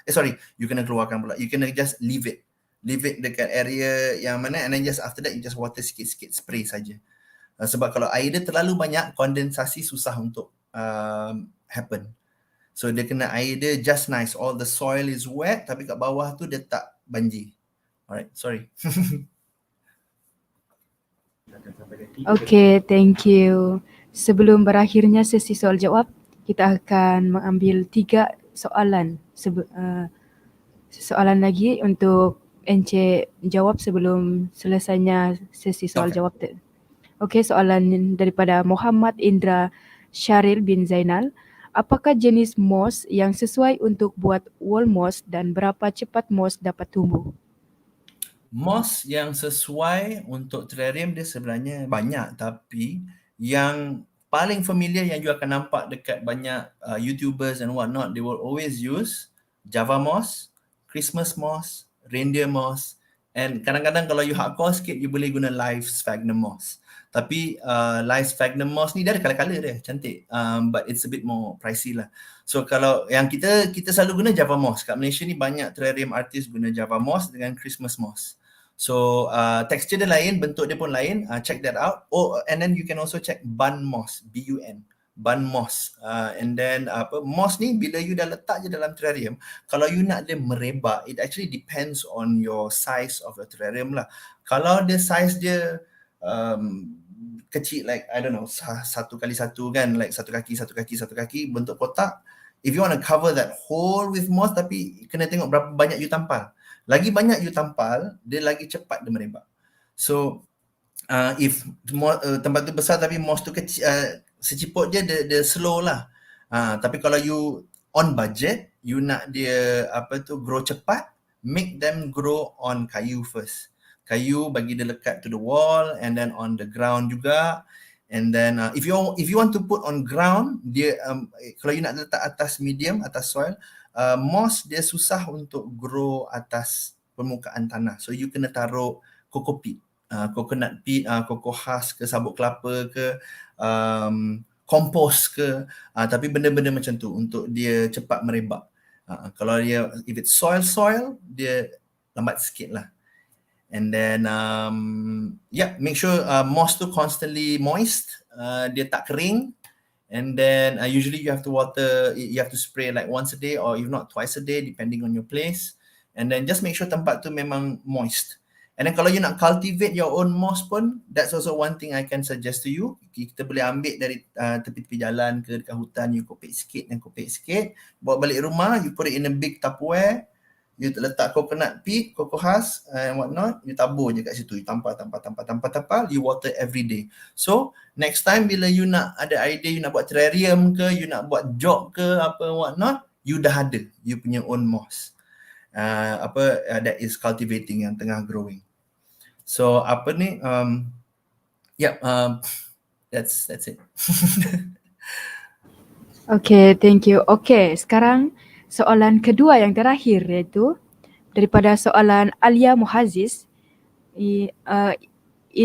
you kena keluarkan pula. You kena just leave it dekat area yang mana, and then just after that you just water sikit-sikit, spray saja. Sebab kalau air dia terlalu banyak, kondensasi susah untuk happen. So dia kena air dia just nice, all the soil is wet, tapi kat bawah tu dia tak banjir. Alright, sorry. Okay, thank you. Sebelum berakhirnya sesi soal jawab, kita akan mengambil 3 soalan. Soalan lagi untuk Encik jawab sebelum selesainya sesi soal jawab. Okey, soalan daripada Muhammad Indra Syaril bin Zainal. Apakah jenis moss yang sesuai untuk buat wall moss dan berapa cepat moss dapat tumbuh? Moss yang sesuai untuk terrarium dia sebenarnya banyak, tapi yang paling familiar yang you akan nampak dekat banyak YouTubers and what not, they will always use Java moss, Christmas moss, reindeer moss, and kadang-kadang kalau you hardcore sikit, you boleh guna live sphagnum moss. Tapi live sphagnum moss ni dia ada colour-colour dia, cantik, but it's a bit more pricey lah. So kalau yang kita selalu guna Java moss. Kat Malaysia ni banyak terrarium artist guna Java moss dengan Christmas moss. So texture dia lain, bentuk dia pun lain, check that out. Oh, and then you can also check bun moss, B-U-N, bun moss. And then moss ni bila you dah letak je dalam terrarium, kalau you nak dia merebak, it actually depends on your size of the terrarium lah. Kalau dia size dia kecil, like I don't know, 1x1 kan, like 1 kaki bentuk kotak, if you want to cover that whole with moss, tapi kena tengok berapa banyak you tampal. Lagi banyak you tampal, dia lagi cepat dia merebak. So if tempat tu besar tapi moss tu kecil, seciput je dia slow lah. Tapi kalau you on budget, you nak dia grow cepat, make them grow on kayu first. Kayu bagi dia lekat to the wall, and then on the ground juga. And then if you want to put on ground, dia kalau you nak letak atas medium, atas soil, moss dia susah untuk grow atas permukaan tanah. So you kena taruh coco peat, coconut peat, coco husk ke, sabut kelapa ke, compost ke, tapi benda-benda macam tu untuk dia cepat merebak. Kalau dia, if it's soil, dia lambat sikit lah. And then make sure moss tu constantly moist, dia tak kering. And then usually you have to water, you have to spray like once a day, or if not twice a day, depending on your place. And then just make sure tempat tu memang moist. And then kalau you nak cultivate your own moss pun, that's also one thing I can suggest to you. Kita boleh ambil dari tepi-tepi jalan ke dekat hutan, you kopek sikit, bawa balik rumah, you put it in a big Tupperware, you letak coconut peat, cocoa husk and whatnot, you tabur je kat situ, you tampal, you water every day. So next time bila you nak ada idea, you nak buat terrarium ke, you nak buat jog ke, apa whatnot, you dah ada you punya own moss. That is cultivating yang tengah growing. So that's it. Okay, thank you. Okay, sekarang soalan kedua yang terakhir iaitu daripada soalan Alia Muhaziz. In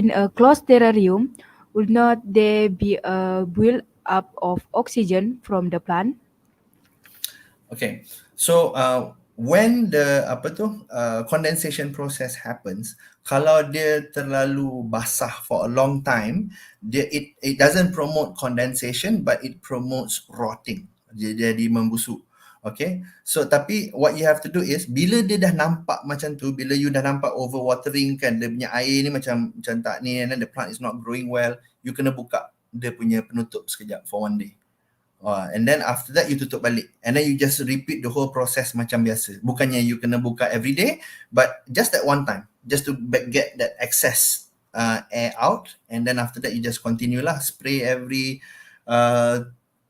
a closed terrarium, would not there be a build up of oxygen from the plant? Okay, so when the condensation process happens, kalau dia terlalu basah for a long time, it doesn't promote condensation, but it promotes rotting. Dia jadi membusuk. Okay, so tapi what you have to do is, bila dia dah nampak macam tu, bila you dah nampak overwatering kan, dia punya air ni macam tak ni, and then the plant is not growing well, you kena buka dia punya penutup sekejap for one day. And then after that you tutup balik, and then you just repeat the whole process macam biasa. Bukannya you kena buka every day, but just that one time, just to get that excess air out, and then after that you just continue lah, spray every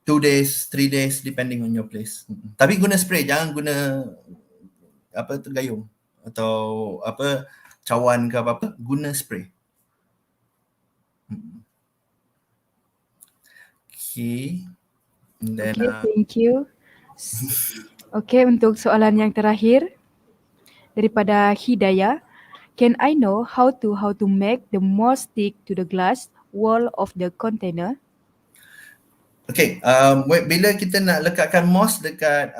2 days, 3 days depending on your place. Tapi guna spray, jangan guna gayung atau cawan ke apa-apa, guna spray. Okay. Then, okay, thank you. Okay, untuk soalan yang terakhir daripada Hidayah, can I know how to make the moss stick to the glass wall of the container? Okay, bila kita nak lekatkan moss dekat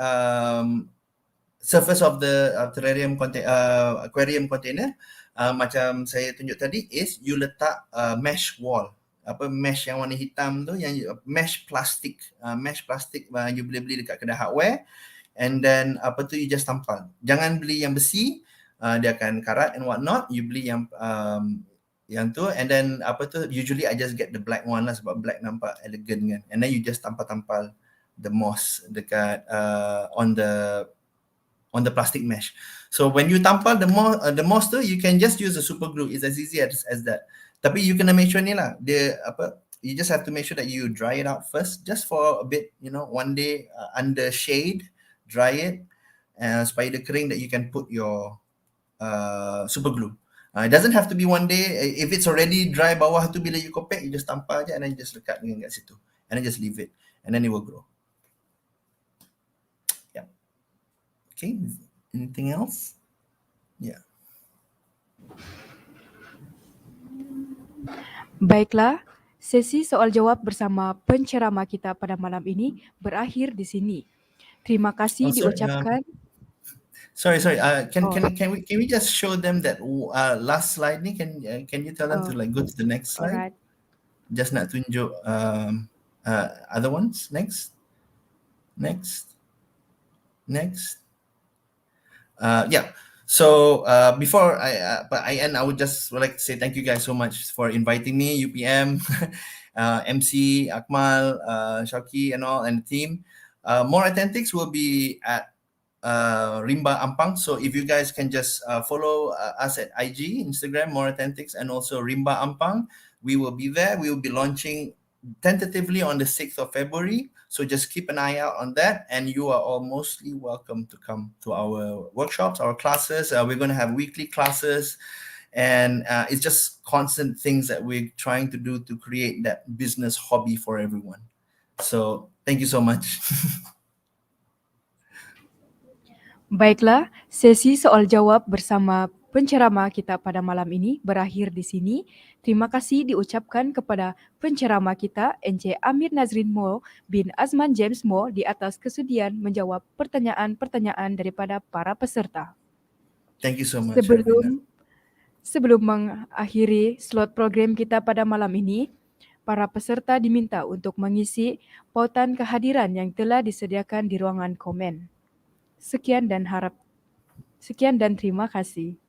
surface of the terrarium aquarium container, macam saya tunjuk tadi, is you letak mesh wall. Mesh yang warna hitam tu, yang mesh plastik, you boleh beli dekat kedai hardware, and then you just tampal. Jangan beli yang besi, dia akan karat and whatnot. You beli yang tu, and then usually I just get the black one lah, sebab black nampak elegant kan, and then you just tampal the moss dekat on the plastic mesh. So when you tampal the moss tu, you can just use the super glue. It's as easy as that. Tapi you kena make sure ni lah, you just have to make sure that you dry it out first, just for a bit, one day under shade, dry it, supaya dia kering, that you can put your super glue. It doesn't have to be one day. If it's already dry bawah tu, bila you kopek, you just tampal je, and then you just lekat dengan kat situ, and then just leave it, and then it will grow. Yeah. Okay, anything else? Yeah. Baiklah, sesi soal jawab bersama penceramah kita pada malam ini berakhir di sini. Terima kasih diucapkan. Sorry. Can we just show them that last slide ni? Can you tell them to go to the next slide? Alright. Just nak tunjuk other ones. Next. Yeah. So before I end, I would just like to say thank you guys so much for inviting me, UPM, MC, Akmal, Shauki, and all, and the team. More Authentics will be at Rimba Ampang. So if you guys can just follow us at IG, Instagram, More Authentics, and also Rimba Ampang, we will be there. We will be launching tentatively on the 6th of February. So just keep an eye out on that, and you are all mostly welcome to come to our workshops, our classes. We're going to have weekly classes, and it's just constant things that we're trying to do to create that business hobby for everyone. So thank you so much. Baiklah, sesi soal jawab bersama penceramah kita pada malam ini berakhir di sini. Terima kasih diucapkan kepada penceramah kita Encik Amir Nazrin Mo bin Azman James Mo di atas kesudian menjawab pertanyaan-pertanyaan daripada para peserta. Thank you so much. Sebelum mengakhiri slot program kita pada malam ini, para peserta diminta untuk mengisi pautan kehadiran yang telah disediakan di ruangan komen. Sekian dan terima kasih.